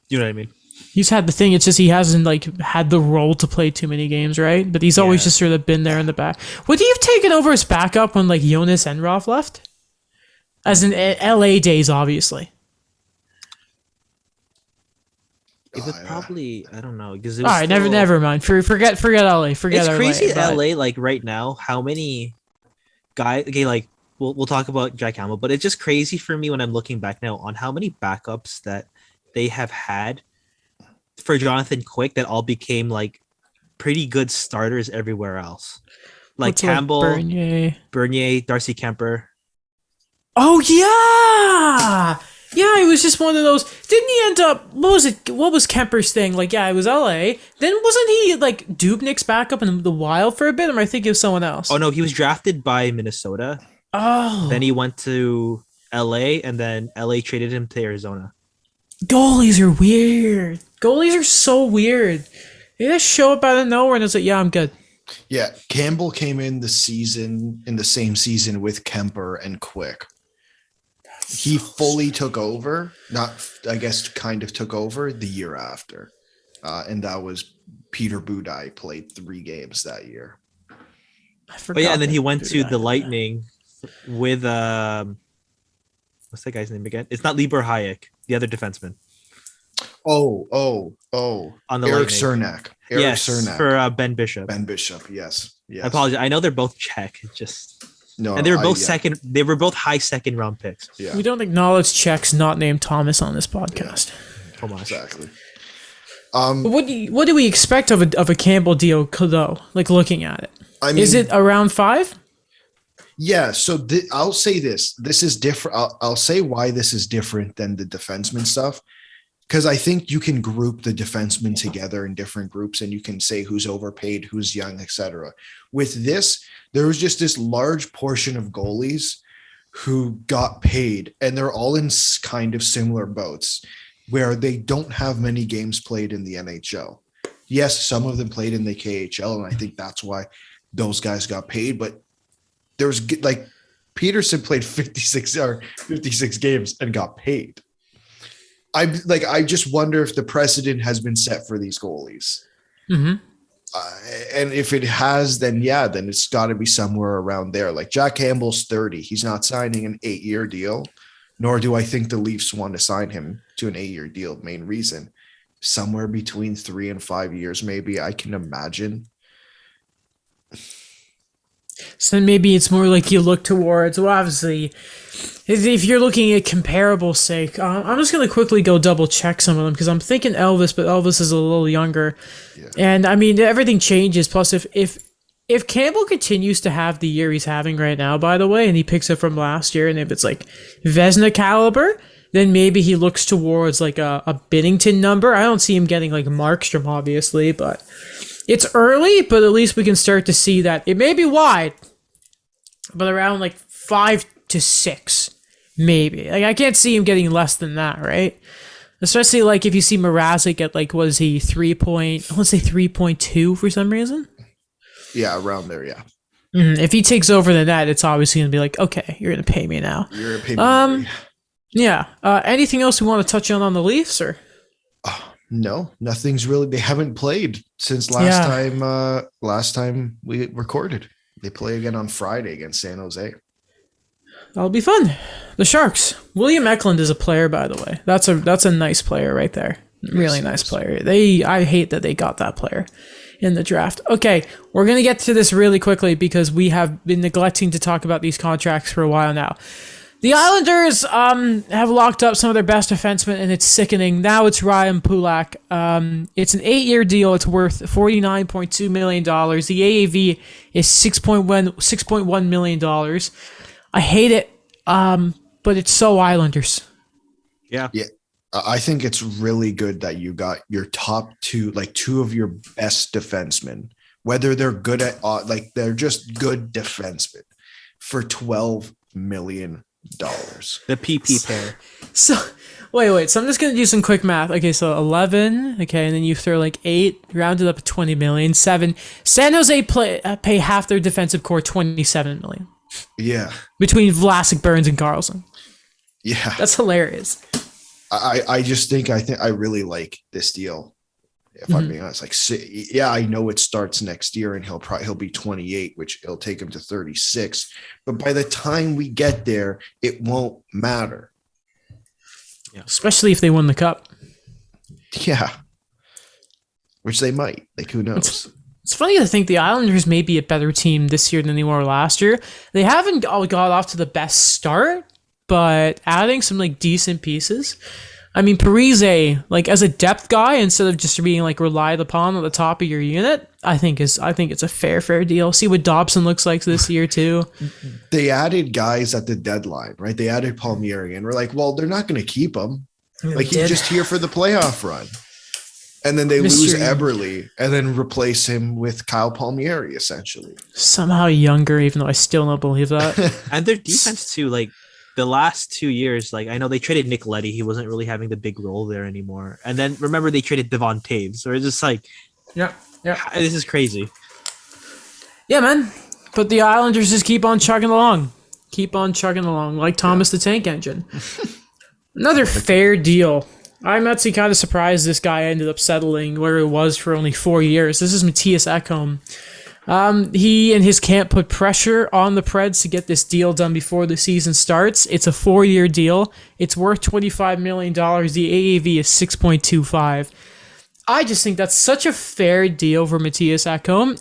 you know what I mean. He's had the thing. It's just he hasn't had the role to play too many games, right? But he's always just sort of been there in the back. Would he have taken over as backup when Jonas Enroth left? As in LA days, obviously. It would probably, I don't know. All right, never mind. Forget LA. Forget it's crazy LA. LA, right now, how many guys, okay, we'll talk about Jack Campbell, but it's just crazy for me when I'm looking back now on how many backups that they have had for Jonathan Quick that all became pretty good starters everywhere else. Like Campbell, Bernier, Darcy Kemper. Oh yeah! Yeah, it was just one of those. Didn't he end up? What was Kemper's thing? It was LA. Then wasn't he Dubnik's backup in the Wild for a bit? Or am I thinking of someone else? Oh no, he was drafted by Minnesota. Oh. Then he went to LA, and then LA traded him to Arizona. Goalies are weird. Goalies are so weird. They just show up out of nowhere and it's like, yeah, I'm good. Yeah, Campbell came in the same season with Kemper and Quick. He fully took over, kind of took over the year after. And that was Peter Budaj played 3 games that year. But yeah, and then he went to the Lightning with what's that guy's name again? It's not Libor Hayek, the other defenseman. On the Eric Cernak. Cernak for Ben Bishop. Ben Bishop, yes. I apologize. I know they're both Czech. It's just and they were both second. They were both high second round picks. Yeah. We don't acknowledge Czechs not named Thomas on this podcast. Yeah. Exactly. What do we expect of a Campbell deal though? Looking at it, is it around 5? Yeah. So I'll say this. This is different. I'll say why this is different than the defenseman stuff. Because I think you can group the defensemen together in different groups and you can say who's overpaid, who's young, etc. With this, there was just this large portion of goalies who got paid, and they're all in kind of similar boats where they don't have many games played in the NHL. Yes, some of them played in the KHL, and I think that's why those guys got paid. But there was like Peterson played 56 games and got paid. I just wonder if the precedent has been set for these goalies. Mm-hmm. And if it has, then it's got to be somewhere around there. Like Jack Campbell's 30. He's not signing an 8-year deal, nor do I think the Leafs want to sign him to an 8-year deal. Main reason, somewhere between 3 and 5 years, maybe, I can imagine. So maybe it's more like you look towards, well, obviously, if you're looking at comparable sake, I'm just going to quickly go double check some of them because I'm thinking Elvis, but Elvis is a little younger. Yeah. And I mean, everything changes. Plus, if Campbell continues to have the year he's having right now, by the way, and he picks it from last year, and if it's like Vezina caliber, then maybe he looks towards like a Binnington number. I don't see him getting like Markstrom, obviously, but it's early, but at least we can start to see that it may be wide, but around like 5 to 6, maybe. Like I can't see him getting less than that, right? Especially like if you see Mrazek at like, what is he, 3.2 for some reason? Yeah, around there, yeah. If he takes over the net, it's obviously going to be like, okay, you're going to pay me now. You're going to pay me. Yeah. Anything else we want to touch on the Leafs, or? No, nothing's really. They haven't played since last time we recorded. They play again on Friday against San Jose. That'll be fun. The Sharks. William Eklund is a player, by the way. That's a nice player right there. Really nice player. I hate that they got that player in the draft. Okay, we're gonna get to this really quickly because we have been neglecting to talk about these contracts for a while now. The Islanders have locked up some of their best defensemen, and it's sickening. Now it's Ryan Pulak. It's an 8-year deal. It's worth $49.2 million. The AAV is $6.1 million. I hate it, but it's so Islanders. Yeah. I think it's really good that you got your top two, like two of your best defensemen, whether they're good at, they're just good defensemen, for $12 million. The PP pair. So wait. So I'm just gonna do some quick math. Okay, so 11. Okay, and then you throw like 8, rounded up to 20 million. 7. San Jose pay half their defensive core, 27 million. Yeah. Between Vlasic, Burns, and Carlson. Yeah. That's hilarious. I think I really like this deal. If I'm being honest, I know it starts next year and he'll be 28, which it'll take him to 36. But by the time we get there, it won't matter. Yeah. Especially if they win the cup. Yeah. Which they might. Like, who knows? It's funny to think the Islanders may be a better team this year than they were last year. They haven't all got off to the best start, but adding some like decent pieces. I mean, Parise, like as a depth guy, instead of just being like relied upon at the top of your unit, I think it's a fair deal. See what Dobson looks like this year too. They added guys at the deadline, right? They added Palmieri, and we're like, well, they're not going to keep him. Like he's just here for the playoff run, and then they lose Eberle, and then replace him with Kyle Palmieri, essentially. Somehow younger, even though I still don't believe that. And their defense too, like. The last 2 years, like I know they traded Nick Leddy. He wasn't really having the big role there anymore. And then remember they traded Devon Taves. So it's just like, yeah, this is crazy. Yeah, man. But the Islanders just keep on chugging along. Like Thomas the Tank Engine. Another fair deal. I'm actually kind of surprised this guy ended up settling where it was for only 4 years. This is Matthias Ekholm. He and his camp put pressure on the Preds to get this deal done before the season starts. It's a 4-year deal. It's worth $25 million. The AAV is 6.25. I just think that's such a fair deal for Matthias Ekholm.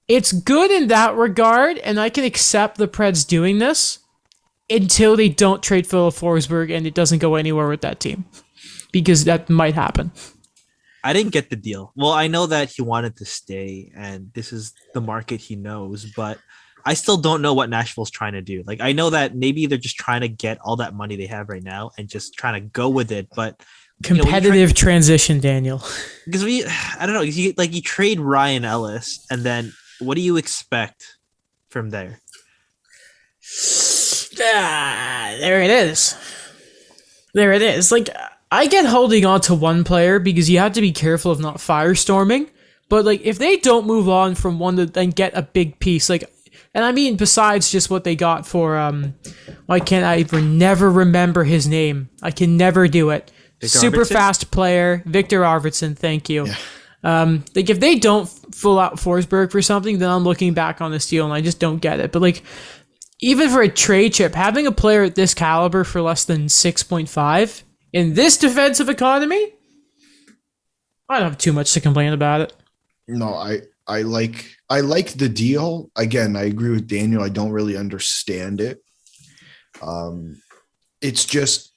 It's good in that regard, and I can accept the Preds doing this until they don't trade Philip Forsberg and it doesn't go anywhere with that team, because that might happen. I didn't get the deal. Well, I know that he wanted to stay and this is the market he knows, but I still don't know what Nashville's trying to do. Like, I know that maybe they're just trying to get all that money they have right now and just trying to go with it, but competitive transition, Daniel. Because I don't know, you trade Ryan Ellis and then what do you expect from there? There it is. There it is. Like, I get holding on to one player because you have to be careful of not firestorming. But, like, if they don't move on from one to then get a big piece, like, and I mean, besides just what they got for, why can't I never remember his name? I can never do it. Victor Super Arvidsson? Fast player, Victor Arvidsson, thank you. Yeah. Like, if they don't full out Forsberg for something, then I'm looking back on this deal and I just don't get it. But, like, even for a trade chip, having a player at this caliber for less than 6.5 in this defensive economy, I don't have too much to complain about it. No, I like the deal. Again, I agree with Daniel. I don't really understand it. It's just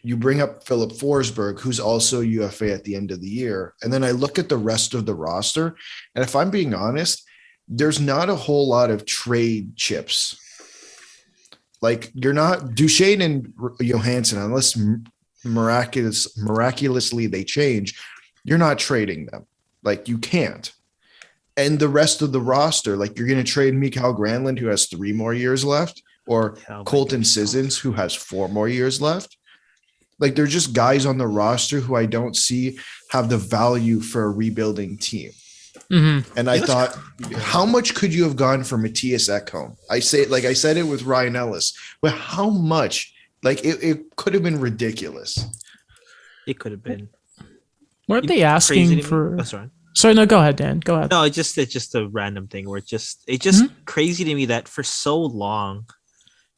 you bring up Philip Forsberg, who's also UFA at the end of the year, and then I look at the rest of the roster, and if I'm being honest, there's not a whole lot of trade chips. Like, you're not Duchene and Johansson, unless miraculously they change, you're not trading them. Like, you can't. And the rest of the roster, like, you're going to trade Mikael Granlund, who has 3 more years left, or Colton Sissons, who has 4 more years left. Like, they're just guys on the roster who I don't see have the value for a rebuilding team. Mm-hmm. And I thought, how much could you have gone for Matthias Ekholm? I said it with Ryan Ellis, but how much? Like, it could have been ridiculous. It could have been. Weren't they asking for? Sorry, no, go ahead, Dan. Go ahead. No, it's just a random thing where it's just crazy to me that for so long,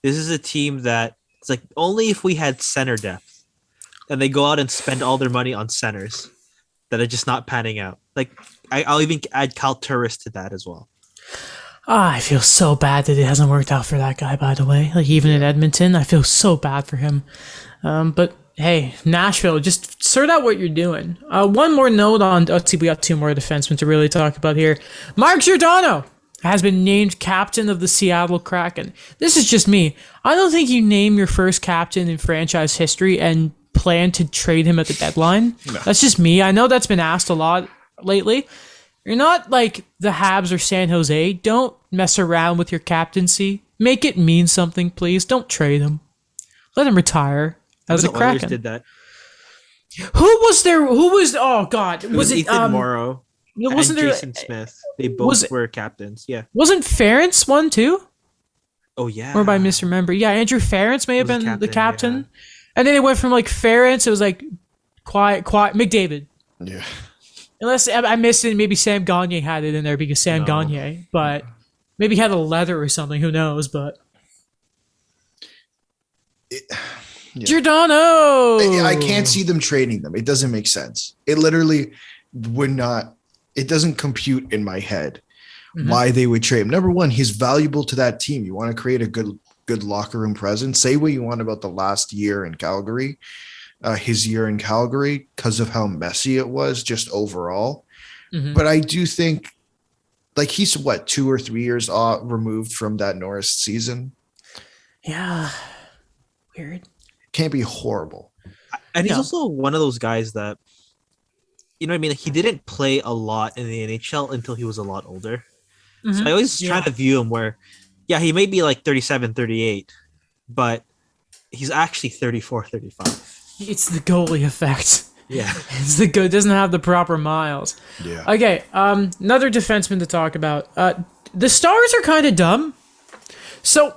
this is a team that it's like only if we had center depth, and they go out and spend all their money on centers that are just not panning out. Like, I'll even add Kyle Turris to that as well. I feel so bad that it hasn't worked out for that guy, by the way. Like, even in Edmonton, I feel so bad for him. But hey, Nashville, just sort out what you're doing. One more note on, let's see, we got 2 more defensemen to really talk about here. Mark Giordano has been named captain of the Seattle Kraken. This is just me. I don't think you name your first captain in franchise history and plan to trade him at the deadline. No. That's just me. I know that's been asked a lot lately. You're not like the Habs or San Jose. Don't mess around with your captaincy. Make it mean something, please. Don't trade him. Let him retire as a Kraken. Did that. Who was there? Who was? Oh God, was it Ethan Morrow? Wasn't and there? Jason Smith? They both were captains. Yeah. Wasn't Ferentz one too? Oh yeah. Or if I misremember, yeah, Andrew Ferentz may have been the captain. Yeah. And then it went from like Ferentz. It was like quiet McDavid. Yeah. Unless I missed it, maybe Sam Gagner had it in there because Sam Gagner, but maybe he had a leather or something. Who knows? But Giordano, I can't see them trading them. It doesn't make sense. It literally would not. It doesn't compute in my head why they would trade him. Number one, he's valuable to that team. You want to create a good locker room presence. Say what you want about the last year in Calgary. His year in Calgary because of how messy it was just overall. But I do think like he's 2 or 3 years removed from that Norris season. Yeah. Weird. Can't be horrible. And he's also one of those guys that, you know what I mean? He didn't play a lot in the NHL until he was a lot older. So I always try to view him where, he may be like 37, 38, but he's actually 34, 35. It's the goalie effect. Yeah. It's the good, doesn't have the proper miles. Yeah. Okay, another defenseman to talk about. The Stars are kind of dumb. So,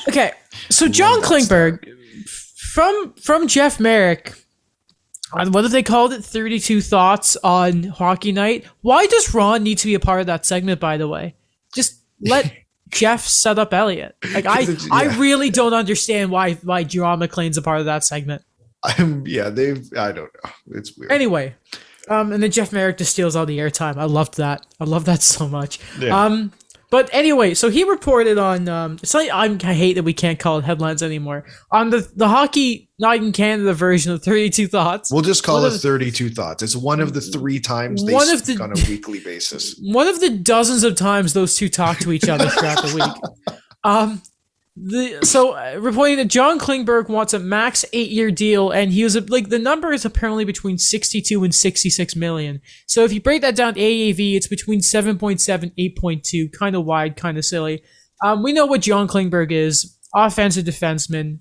okay, so John Klingberg, from Jeff Merrick, what have they called it? 32 Thoughts on Hockey Night. Why does Ron need to be a part of that segment, by the way? Just let Jeff set up Elliott. Like I really don't understand why Jerome McLean's a part of that segment. I don't know. It's weird. Anyway, and then Jeff Merrick just steals all the airtime. I loved that. I love that so much. Yeah. But anyway, so he reported on it's like I hate that we can't call it headlines anymore. On the Hockey Night in Canada version of 32 Thoughts. We'll just call it 32 Thoughts. It's one of the 3 times they speak on a weekly basis. One of the dozens of times those two talk to each other throughout the week. Reporting that John Klingberg wants a max 8-year deal, and he was the number is apparently between 62 and 66 million. So if you break that down to AAV, it's between 7.7, 8.2, kind of wide, kind of silly. We know what John Klingberg is. Offensive defenseman.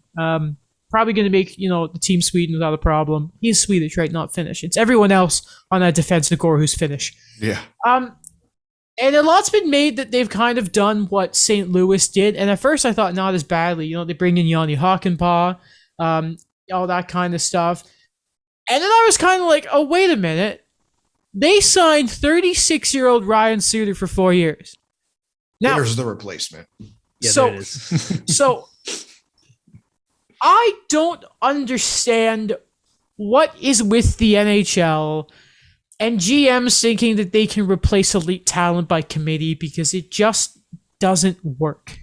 Probably going to make, the team Sweden without a problem. He's Swedish, right? Not Finnish. It's everyone else on that defensive core who's Finnish. Yeah. And a lot's been made that they've kind of done what St. Louis did. And at first I thought not as badly. They bring in Yanni Hakanpää, all that kind of stuff. And then I was kind of like, oh, wait a minute. They signed 36-year-old Ryan Suter for 4 years. Now, there's the replacement. Yeah, there it is. So I don't understand what is with the NHL and GMs thinking that they can replace elite talent by committee, because it just doesn't work.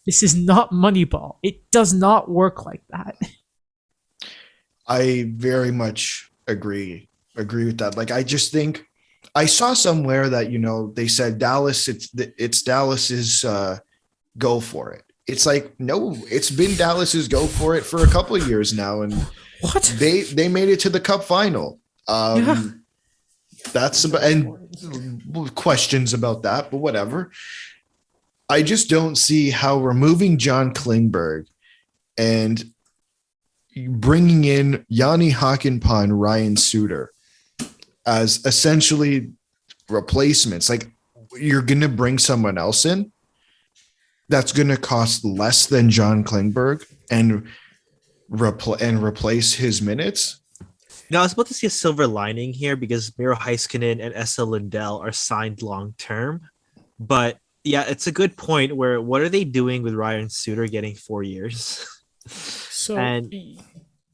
This is not Moneyball. It does not work like that. I very much agree with that. Like, I just think I saw somewhere that, they said Dallas, it's Dallas's go for it. It's like, no, it's been Dallas's go for it for a couple of years now. And what? They made it to the Cup final. Yeah. That's about, and questions about that, but whatever. I just don't see how removing John Klingberg and bringing in Yanni Hakanpää and Ryan Suter as essentially replacements. Like, you're going to bring someone else in that's going to cost less than John Klingberg and replace his minutes. Now, I was about to see a silver lining here because Miro Heiskanen and Esa Lindell are signed long-term. But, yeah, it's a good point where what are they doing with Ryan Suter getting 4 years? So, and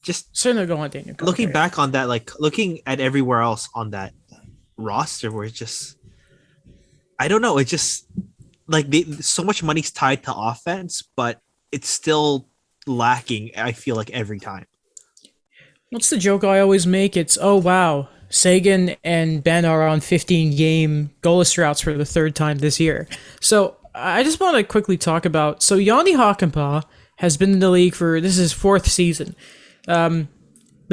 just no, go on, Daniel. looking back on that, like looking at everywhere else on that roster where it's just, I don't know. It's just like so much money's tied to offense, but it's still lacking, I feel like, every time. What's the joke I always make? It's, oh, wow, Sagan and Ben are on 15-game goalless droughts for the third time this year. So I just want to quickly talk about, so Yanni Hakanpää has been in the league for, this is his fourth season. The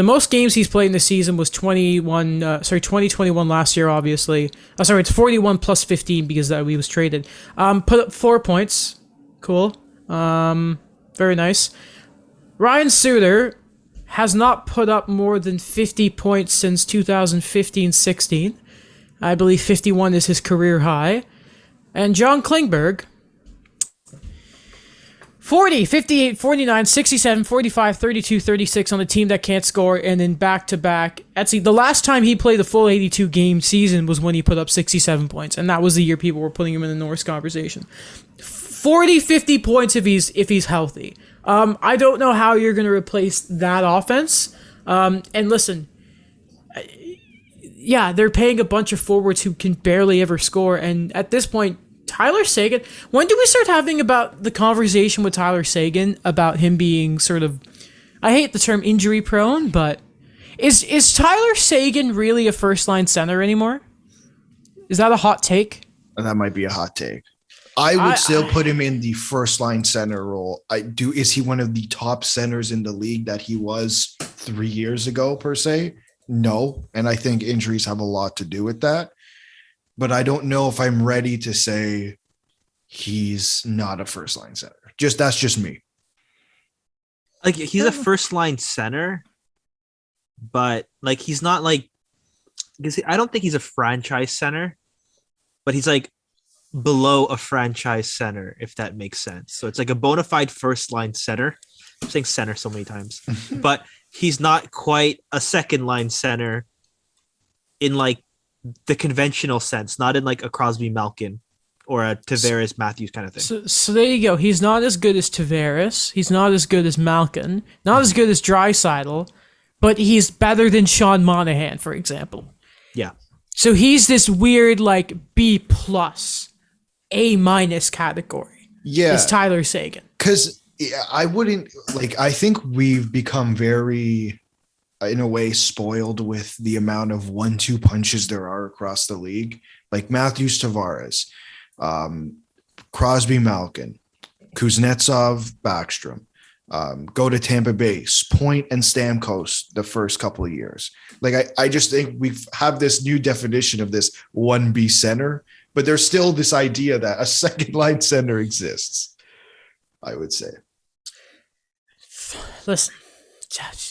most games he's played in the season was 2021 last year, obviously. It's 41 plus 15 because he was traded. Put up 4 points. Cool. Very nice. Ryan Suter has not put up more than 50 points since 2015-16. I believe 51 is his career high. And John Klingberg, 40, 58, 49, 67, 45, 32, 36 on a team that can't score, and then back-to-back. Actually, the last time he played the full 82-game season was when he put up 67 points, and that was the year people were putting him in the Norris conversation. 40, 50 points if he's healthy. I don't know how you're going to replace that offense. And listen, yeah, they're paying a bunch of forwards who can barely ever score, and at this point, Tyler Seguin, when do we start having about the conversation with Tyler Seguin about him being sort of, I hate the term injury prone, but is Tyler Seguin really a first line center anymore? Is that a hot take? That might be a hot take. I would still put him in the first line center role. Is he one of the top centers in the league that he was 3 years ago per se? No. And I think injuries have a lot to do with that. But I don't know if I'm ready to say he's not a first line center. That's just me. Like, he's a first line center, but like he's not like, because I don't think he's a franchise center, but he's like below a franchise center, if that makes sense. So it's like a bona fide first line center. I'm saying center so many times, but he's not quite a second line center in like the conventional sense, not in like a Crosby Malkin or a Tavares Matthews kind of thing. So there you go. He's not as good as Tavares. He's not as good as Malkin. Not as good as Draisaitl, but he's better than Sean Monahan, for example. Yeah. So he's this weird like B plus, A minus category. Yeah. It's Tyler Seguin. Because I wouldn't like. I think we've become very, in a way, spoiled with the amount of 1-2 punches there are across the league. Like Matthews, Tavares, Crosby, Malkin, Kuznetsov, Backstrom, go to Tampa Bay, Point and Stamkos the first couple of years. Like I just think we have this new definition of this 1B center, but there's still this idea that a second line center exists. I would say. Listen,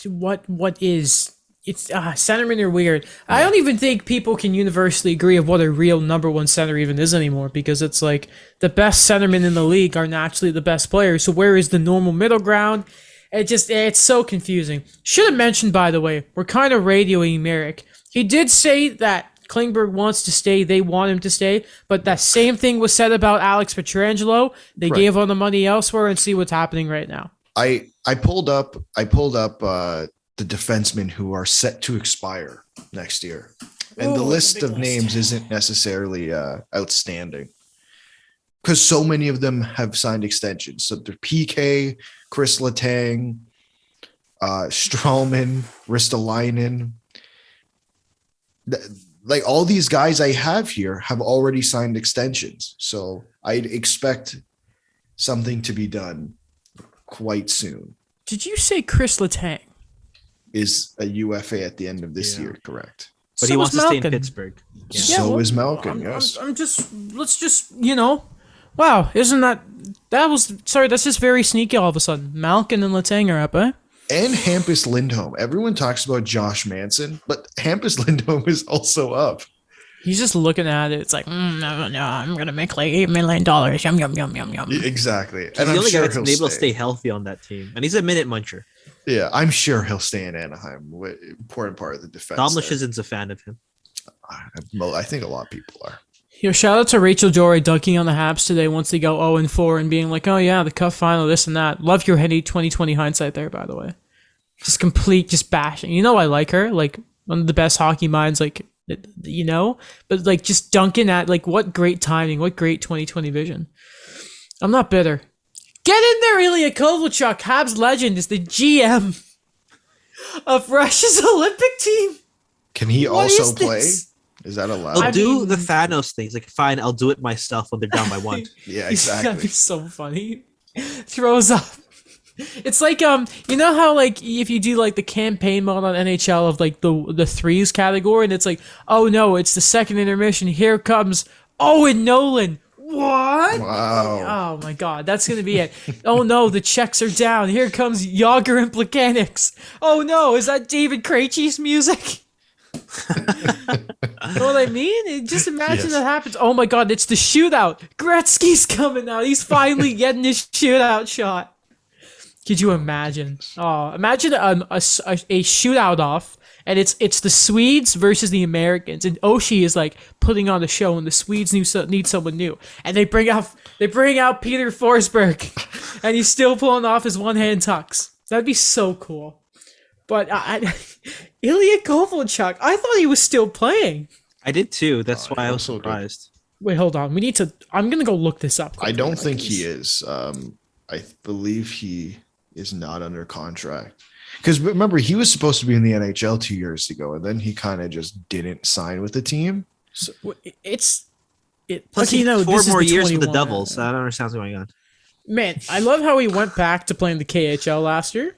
what is it's centermen are weird. I don't even think people can universally agree of what a real number one center even is anymore, because it's like the best centermen in the league are naturally the best players. So where is the normal middle ground? It's so confusing. Should have mentioned, by the way, we're kind of radioing Merrick. He did say that Klingberg wants to stay. They want him to stay, but that same thing was said about Alex Pietrangelo. They gave all the money elsewhere, and see what's happening right now. I pulled up the defensemen who are set to expire next year, and the list of names isn't necessarily outstanding because so many of them have signed extensions. So they're PK, Chris Letang, Strawman, Ristolainen. Like all these guys I have here have already signed extensions. So I'd expect something to be done quite soon. Did you say Chris Letang is a UFA at the end of this year? Correct. But he wants to stay in Pittsburgh. Yeah. So is Malkin. Yes. Let's just, wow, isn't that's just very sneaky all of a sudden. Malkin and Letang are up, eh? And Hampus Lindholm. Everyone talks about Josh Manson, but Hampus Lindholm is also up. He's just looking at it. It's like, no, I'm going to make like $8 million. Yum, yum, yum, yum, yum. Exactly. And I'm sure he'll able to stay healthy on that team. And he's a minute muncher. Yeah, I'm sure he'll stay in Anaheim. Important part of the defense. Dom Luszczyszyn's a fan of him. I think a lot of people are. Shout out to Rachel Jory dunking on the Habs today once they go 0-4 and being like, oh yeah, the cup final, this and that. Love your heady 2020 hindsight there, by the way. Just bashing. I like her, like one of the best hockey minds, like, but like just dunking at, like, what great timing, what great 2020 vision. I'm not bitter. Get in there, Ilya Kovalchuk. Habs legend is the GM of Russia's Olympic team. Can he also play? Is that allowed? I'll do the Thanos things. Like, fine, I'll do it myself when they're down by 1. Yeah, exactly. That'd be so funny. Throws up. It's like, how, like, if you do, like, the campaign mode on NHL of, like, the threes category, and it's like, oh, no, it's the second intermission. Here comes Owen Nolan. What? Wow. Oh, my God. That's going to be it. Oh, no, the checks are down. Here comes Yager and Plekanec. Oh, no, is that David Krejci's music? You know what I mean? Just imagine that happens. Oh my God, it's the shootout. Gretzky's coming out. He's finally getting his shootout shot. Could you imagine? Oh, imagine a shootout off, and it's the Swedes versus the Americans, and Oshie is like putting on the show, and the Swedes need someone new, and they bring out Peter Forsberg, and he's still pulling off his one-hand tucks. That'd be so cool. But Ilya Kovalchuk, I thought he was still playing. I did too. That's why I was surprised. Wait, hold on. I'm going to go look this up. I don't think he is. I believe he is not under contract. Because remember, he was supposed to be in the NHL 2 years ago, and then he kind of just didn't sign with the team. So Plus, he had 4 more years with the Devils. So I don't understand what's going on. Man, I love how he went back to playing the KHL last year.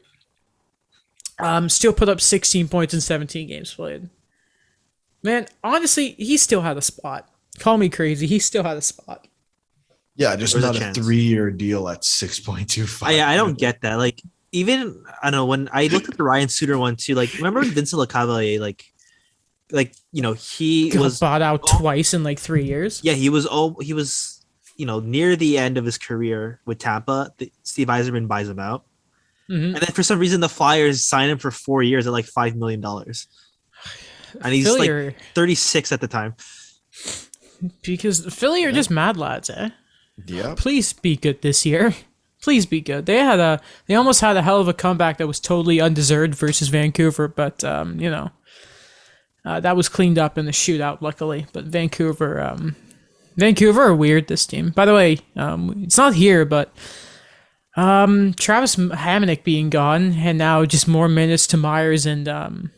Still put up 16 points in 17 games played. Man, honestly, he still had a spot. Call me crazy. He still had a spot. Yeah, just not a 3-year deal at 6.25. I don't get that. Like, even, I don't know, when I looked at the Ryan Suter one too, like, remember Vincent Lecavalier, he was bought out twice in like 3 years. Yeah, he was near the end of his career with Tampa. Steve Yzerman buys him out. Mm-hmm. And then for some reason, the Flyers sign him for 4 years at like $5 million. And he's like 36 at the time. Because Philly are just mad lads, eh? Yeah. Please be good this year. Please be good. They almost had a hell of a comeback that was totally undeserved versus Vancouver, but that was cleaned up in the shootout, luckily. But Vancouver are weird, this team. By the way, it's not here, but Travis Hamonic being gone, and now just more minutes to Myers and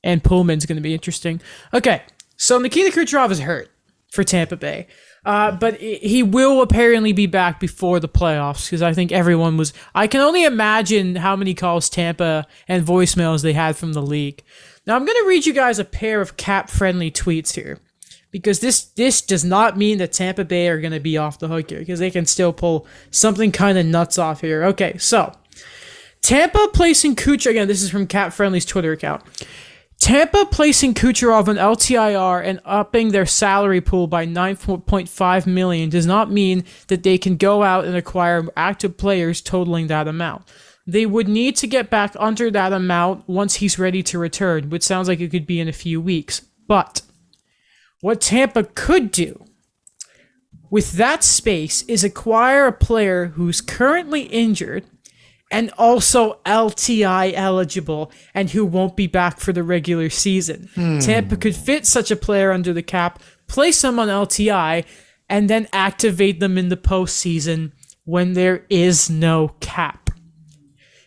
Pullman's going to be interesting. Okay, so Nikita Kucherov is hurt for Tampa Bay, but he will apparently be back before the playoffs, because I think everyone was... I can only imagine how many calls Tampa and voicemails they had from the league. Now, I'm going to read you guys a pair of cap-friendly tweets here. because this does not mean that Tampa Bay are going to be off the hook here, because they can still pull something kind of nuts off here. Okay, so Tampa placing Kucherov, again, this is from Cap Friendly's Twitter account. Tampa placing Kucherov on LTIR and upping their salary pool by $9.5 million does not mean that they can go out and acquire active players totaling that amount. They would need to get back under that amount once he's ready to return, which sounds like it could be in a few weeks. But what Tampa could do with that space is acquire a player who's currently injured and also LTI eligible, and who won't be back for the regular season. Tampa could fit such a player under the cap, place them on LTI, and then activate them in the postseason when there is no cap.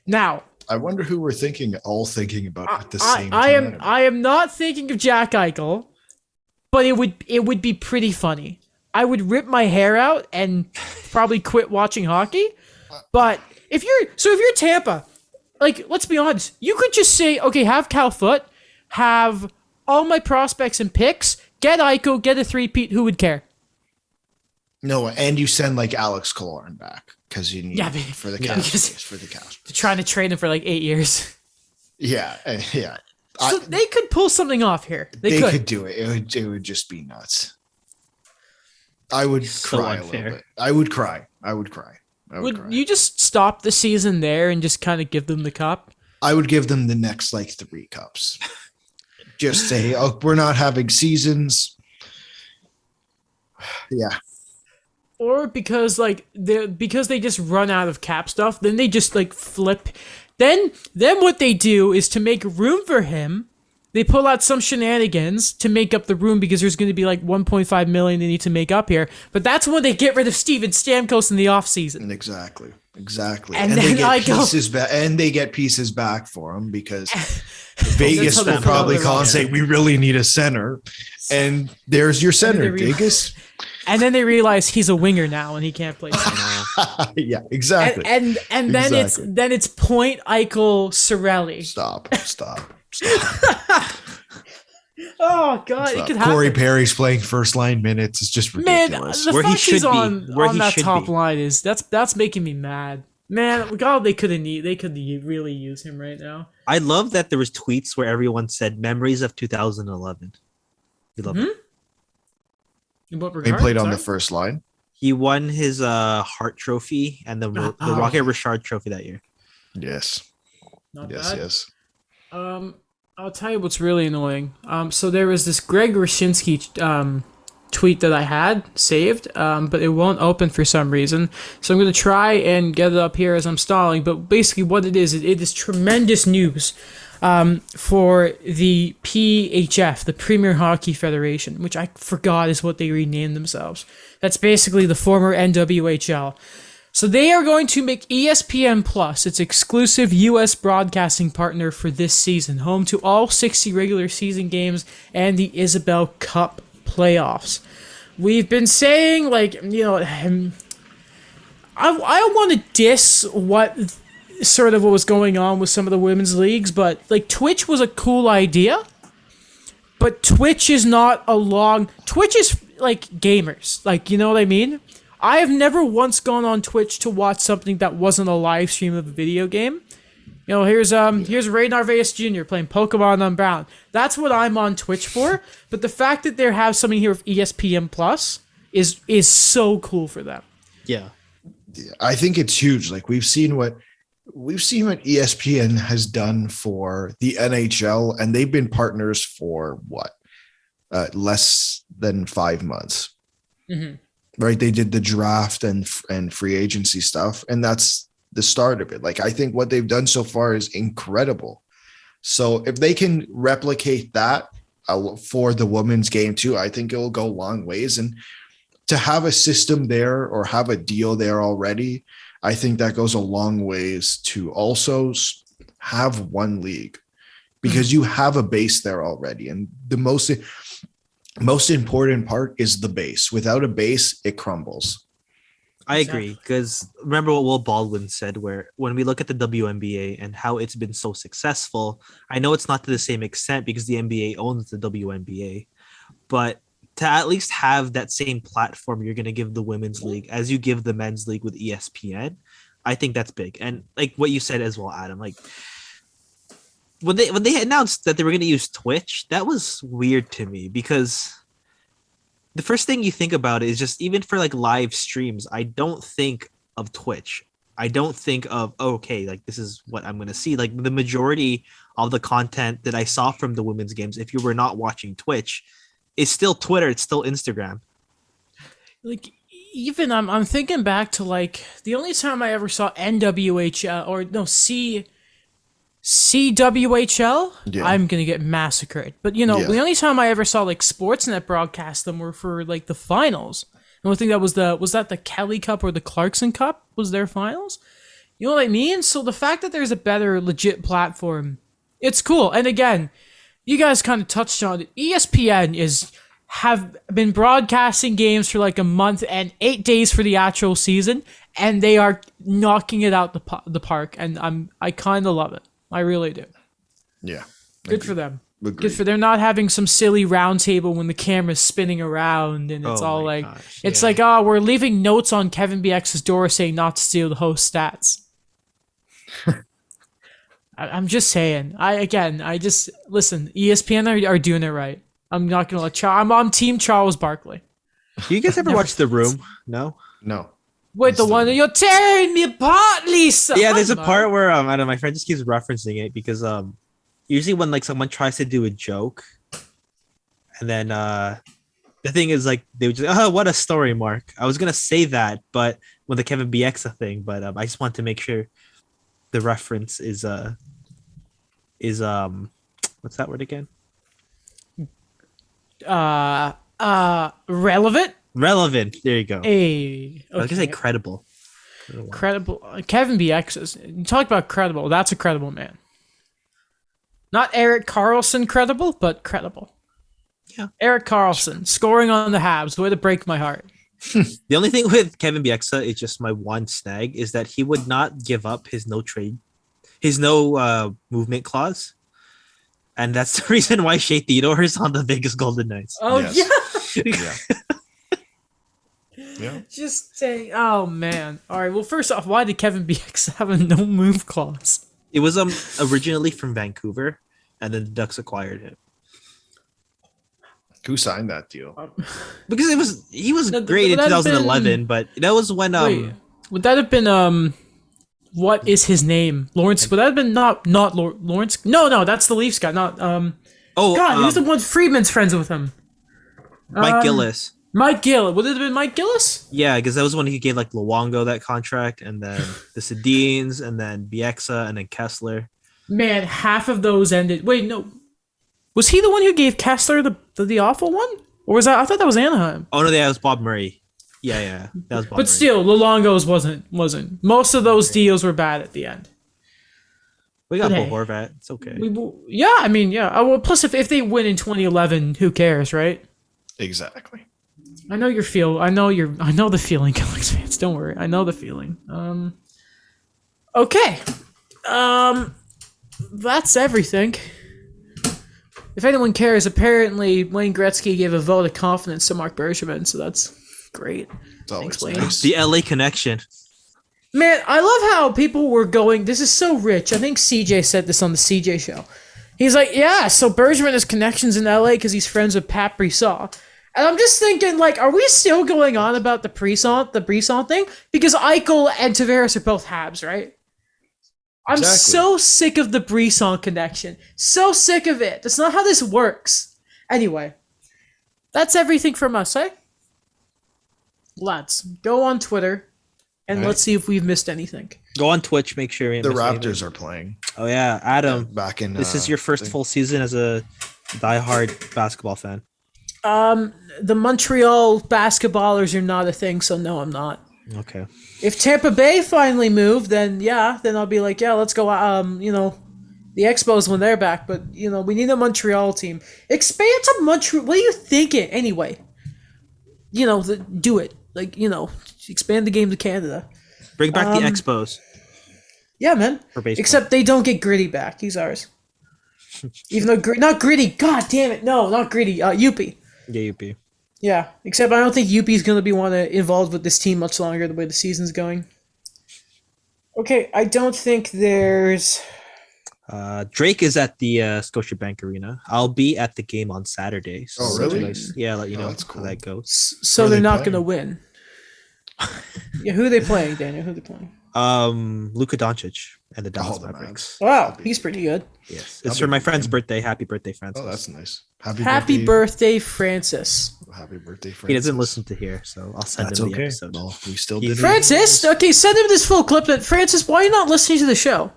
Now, I wonder who we're all thinking about at the same time. I am not thinking of Jack Eichel, but it would be pretty funny. I would rip my hair out and probably quit watching hockey, but if you're Tampa, like, let's be honest, you could just say, okay, have Cal Foote, have all my prospects and picks, get Eichel, get a 3-peat, who would care? No, and you send like Alex Killorn back because you need for the Caps. For the Caps. They're trying to trade him for like 8 years. Yeah. So they could pull something off here. They could do it. It would just be nuts. I would cry a little bit. I would cry. Would you just stop the season there and just kind of give them the cup? I would give them the next like 3 cups. Just say, oh, we're not having seasons. Yeah. Or because they just run out of cap stuff, then they just like flip. Then what they do is to make room for him, they pull out some shenanigans to make up the room, because there's going to be like $1.5 million they need to make up here. But that's when they get rid of Steven Stamkos in the offseason. Exactly. And they get pieces back, and they get pieces back for him, because Vegas will probably call and say, we really need a center. And there's your center, Vegas. And then they realize he's a winger now and he can't play center. Yeah, exactly. And then it's point Eichel Cirelli. Stop. Oh God, it could happen. Corey Perry's playing first line minutes. It's just ridiculous. Man, the fact he's on that top line is that's making me mad. Man, God, they could really use him right now. I love that there was tweets where everyone said memories of 2011. You love it. In what regard? He played on the first line. He won his Hart Trophy and the Rocket Richard Trophy that year. Yes. Not bad. Yes. I'll tell you what's really annoying. So there was this Greg Wyshynski tweet that I had saved, but it won't open for some reason. So I'm going to try and get it up here as I'm stalling. But basically what it is tremendous news for the PHF, the Premier Hockey Federation, which I forgot is what they renamed themselves. That's basically the former NWHL. So they are going to make ESPN Plus its exclusive U.S. broadcasting partner for this season, home to all 60 regular season games and the Isabel Cup playoffs. We've been saying, like, you know, I don't want to diss what was going on with some of the women's leagues, but like Twitch was a cool idea, but Twitch is like gamers, like, you know what I mean? I have never once gone on Twitch to watch something that wasn't a live stream of a video game. You know, here's Ray Narvaez Jr. playing Pokemon Unbound. That's what I'm on Twitch for. But the fact that they have something here with ESPN Plus is so cool for them. Yeah. I think it's huge. Like we've seen what ESPN has done for the NHL, and they've been partners for less than 5 months. Mm-hmm. Right? They did the draft and free agency stuff, and that's the start of it. Like, I think what they've done so far is incredible. So if they can replicate that for the women's game too, I think it will go long ways. And to have a system there or have a deal there already, I think that goes a long ways to also have one league, because you have a base there already. And the most important part is the base. Without a base, it crumbles. I agree, because remember what Will Baldwin said, where when we look at the WNBA and how it's been so successful, I know it's not to the same extent because the NBA owns the WNBA, but to at least have that same platform you're going to give the women's league as you give the men's league with ESPN, I think that's big. And like what you said as well, Adam, like when they announced that they were going to use Twitch, that was weird to me because the first thing you think about is just even for like live streams, I don't think of Twitch. I don't think of, oh, okay, like this is what I'm going to see. Like the majority of the content that I saw from the women's games, if you were not watching Twitch, is still Twitter, it's still Instagram. Like even I'm thinking back to like the only time I ever saw NWHL or no CWHL, Yeah. I'm gonna get massacred. But you know, Yeah. the only time I ever saw like Sportsnet broadcast them were for like the finals. And I think that was that the Kelly Cup or the Clarkson Cup was their finals. You know what I mean? So the fact that there's a better legit platform, it's cool. And again, you guys kind of touched on it. ESPN have been broadcasting games for like a month and 8 days for the actual season, and they are knocking it out the park. And I kind of love it. I really do. Yeah. Good for them. Agreed. Good for they're not having some silly round table when the camera's spinning around and it's Oh all my like gosh, it's yeah. like, oh, we're leaving notes on Kevin BX's door saying not to steal the host stats. I'm just saying. I just listen. ESPN are doing it right. I'm not gonna let I'm on Team Charles Barkley. Do you guys ever Never watch The Room? No. No. Wait, the one that you're tearing me apart, Lisa. Yeah, there's a Come on. part where I don't know, my friend just keeps referencing it because usually when like someone tries to do a joke, and then the thing is like they would just oh what a story, Mark. I was gonna say that, but with the Kevin BX thing, but I just want to make sure the reference is what's that word again? Relevant. Relevant. There you go. Hey, I was gonna say credible. credible. Kevin BX is. You talk about credible. That's a credible man. Not Eric Carlson credible, but credible. Yeah. Eric Carlson scoring on the Habs. Way to break my heart. The only thing with Kevin Bieksa is just my one snag is that he would not give up his no movement clause. And that's the reason why Shea Theodore is on the Vegas Golden Knights. Oh Yes. yeah. Yeah. Yeah. Just saying. Oh man. All right. Well, first off, why did Kevin BX have a no move clause? It was originally from Vancouver, and then the Ducks acquired him. Who signed that deal? Because he was No, great in would that have 2011, but that was when Wait, would that have been what is his name? Lawrence? Would that have been not Lawrence? No, that's the Leafs guy. Not God, who's the one Friedman's friends with him? Mike Gillis. Mike Gill. Would it have been Mike Gillis? Yeah, because that was when he gave like Luongo that contract, and then the Sedins, and then Bieksa, and then Kessler. Man, half of those ended. Wait, no. Was he the one who gave Kessler the awful one? Or was that? I thought that was Anaheim. Oh no, that was Bob Murray. Yeah, that was Bob Murray. But still, Luongo's wasn't. Most of those deals were bad at the end. We got But Bo hey. Horvat. It's okay. Yeah. Oh, well, plus, if they win in 2011, who cares, right? Exactly. I know your feel. I know the feeling, Canucks fans. Don't worry. I know the feeling. Okay. That's everything. If anyone cares, apparently Wayne Gretzky gave a vote of confidence to Mark Bergevin, so that's great. It's always Thanks, Wayne. nice. The LA connection. Man, I love how people were going, this is so rich. I think CJ said this on the CJ show. He's like, yeah, so Bergevin has connections in LA because he's friends with Pat Brisson. And I'm just thinking, like, are we still going on about the Brisson thing? Because Eichel and Tavares are both Habs, right? I'm Exactly. so sick of the Brisson connection. So sick of it. That's not how this works. Anyway, that's everything from us, eh? Let's go on Twitter and All right. let's see if we've missed anything. Go on Twitch. Make sure you The miss anything. Raptors are playing. Oh yeah, Adam. Back in. This is your first full season as a diehard basketball fan. The Montreal basketballers are not a thing, so no, I'm not. Okay. If Tampa Bay finally moved, then I'll be like, yeah, let's go. The Expos when they're back, but we need a Montreal team. Expand to Montreal. What are you thinking anyway? Do it. Expand the game to Canada. Bring back the Expos Yeah, man. for baseball. Except they don't get Gritty back. He's ours. Even though not Gritty. God damn it. No, not Gritty. Yuppie. Yeah, UP. Yeah, except I don't think UP's going to be involved with this team much longer the way the season's going. Okay, I don't think there's... Drake is at the Scotiabank Arena. I'll be at the game on Saturday. So Oh, really? Let you know that's cool. how that goes. So Who are they're they not going playing? to win. Yeah, who are they playing, Daniel? Who are they playing? Luka Doncic and the Dallas the Mavericks. Wow, he's pretty good. Yes, That'll it's for be my good friend's game. birthday. Happy birthday, Francis. Oh, that's nice. Happy birthday, Francis. Happy birthday, Francis. He doesn't listen to here, so I'll send That's him the okay. episode. Well, we still He's- did it. Francis? Okay, send him this full clip. That Francis, why are you not listening to the show?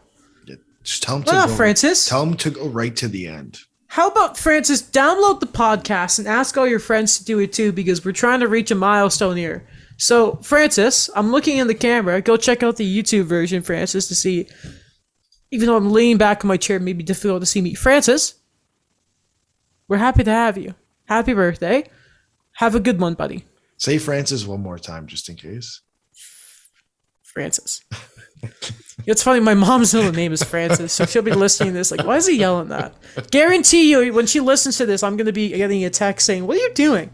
Just tell him Why to not, go. Francis? Tell him to go right to the end. How about, Francis, download the podcast and ask all your friends to do it too, because we're trying to reach a milestone here. So, Francis, I'm looking in the camera. Go check out the YouTube version, Francis, to see. Even though I'm leaning back in my chair, it may be difficult to see me. Francis, we're happy to have you. Happy birthday. Have a good one, buddy. Say Francis one more time, just in case. Francis. It's funny, my mom's middle name is Francis, so she'll be listening to this like, why is he yelling that? Guarantee you, when she listens to this, I'm going to be getting a text saying, what are you doing?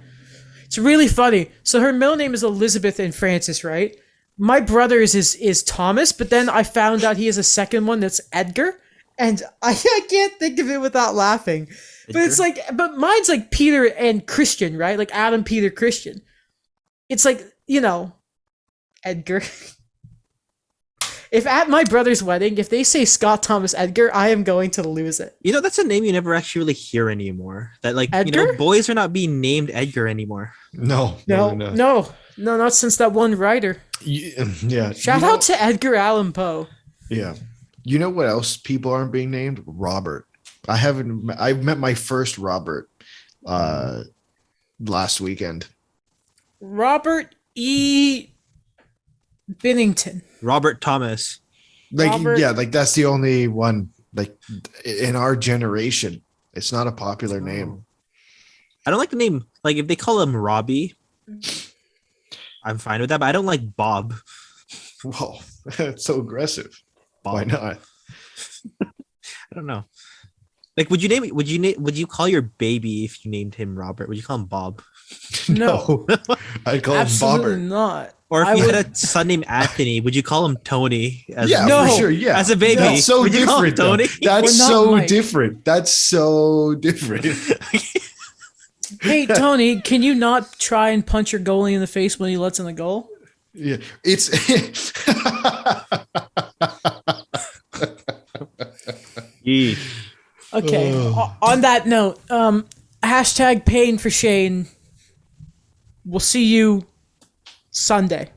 It's really funny. So her middle name is Elizabeth and Francis, right? My brother's is Thomas, but then I found out he has a second one that's Edgar, and I can't think of it without laughing. But it's like, but mine's like Peter and Christian, right? Like Adam, Peter, Christian. It's like, Edgar. If at my brother's wedding, if they say Scott Thomas Edgar, I am going to lose it. That's a name you never actually really hear anymore. That Edgar? boys are not being named Edgar anymore. No, Not since that one writer. Yeah. Shout out to Edgar Allan Poe. Yeah. You know what else people aren't being named? Robert. I've met my first Robert last weekend. Robert E. Bennington. Robert Thomas. Robert- That's the only one in our generation. It's not a popular name. I don't like the name. Like if they call him Robbie, I'm fine with that. But I don't like Bob. Whoa, that's so aggressive. Bob. Why not? I don't know. Like, would you call your baby if you named him Robert? Would you call him Bob? No. I'd call him Absolutely Bobbert. not. Or if I you would- had a son named Anthony, would you call him Tony? Yeah, No. for sure. Yeah, As a baby, that's so would you call him different. Though. Tony? That's We're not so Mike. different. That's so different. Hey, Tony, can you not try and punch your goalie in the face when he lets in a goal? Yeah, it's. Okay. On that note, hashtag paying for Shane. We'll see you Sunday.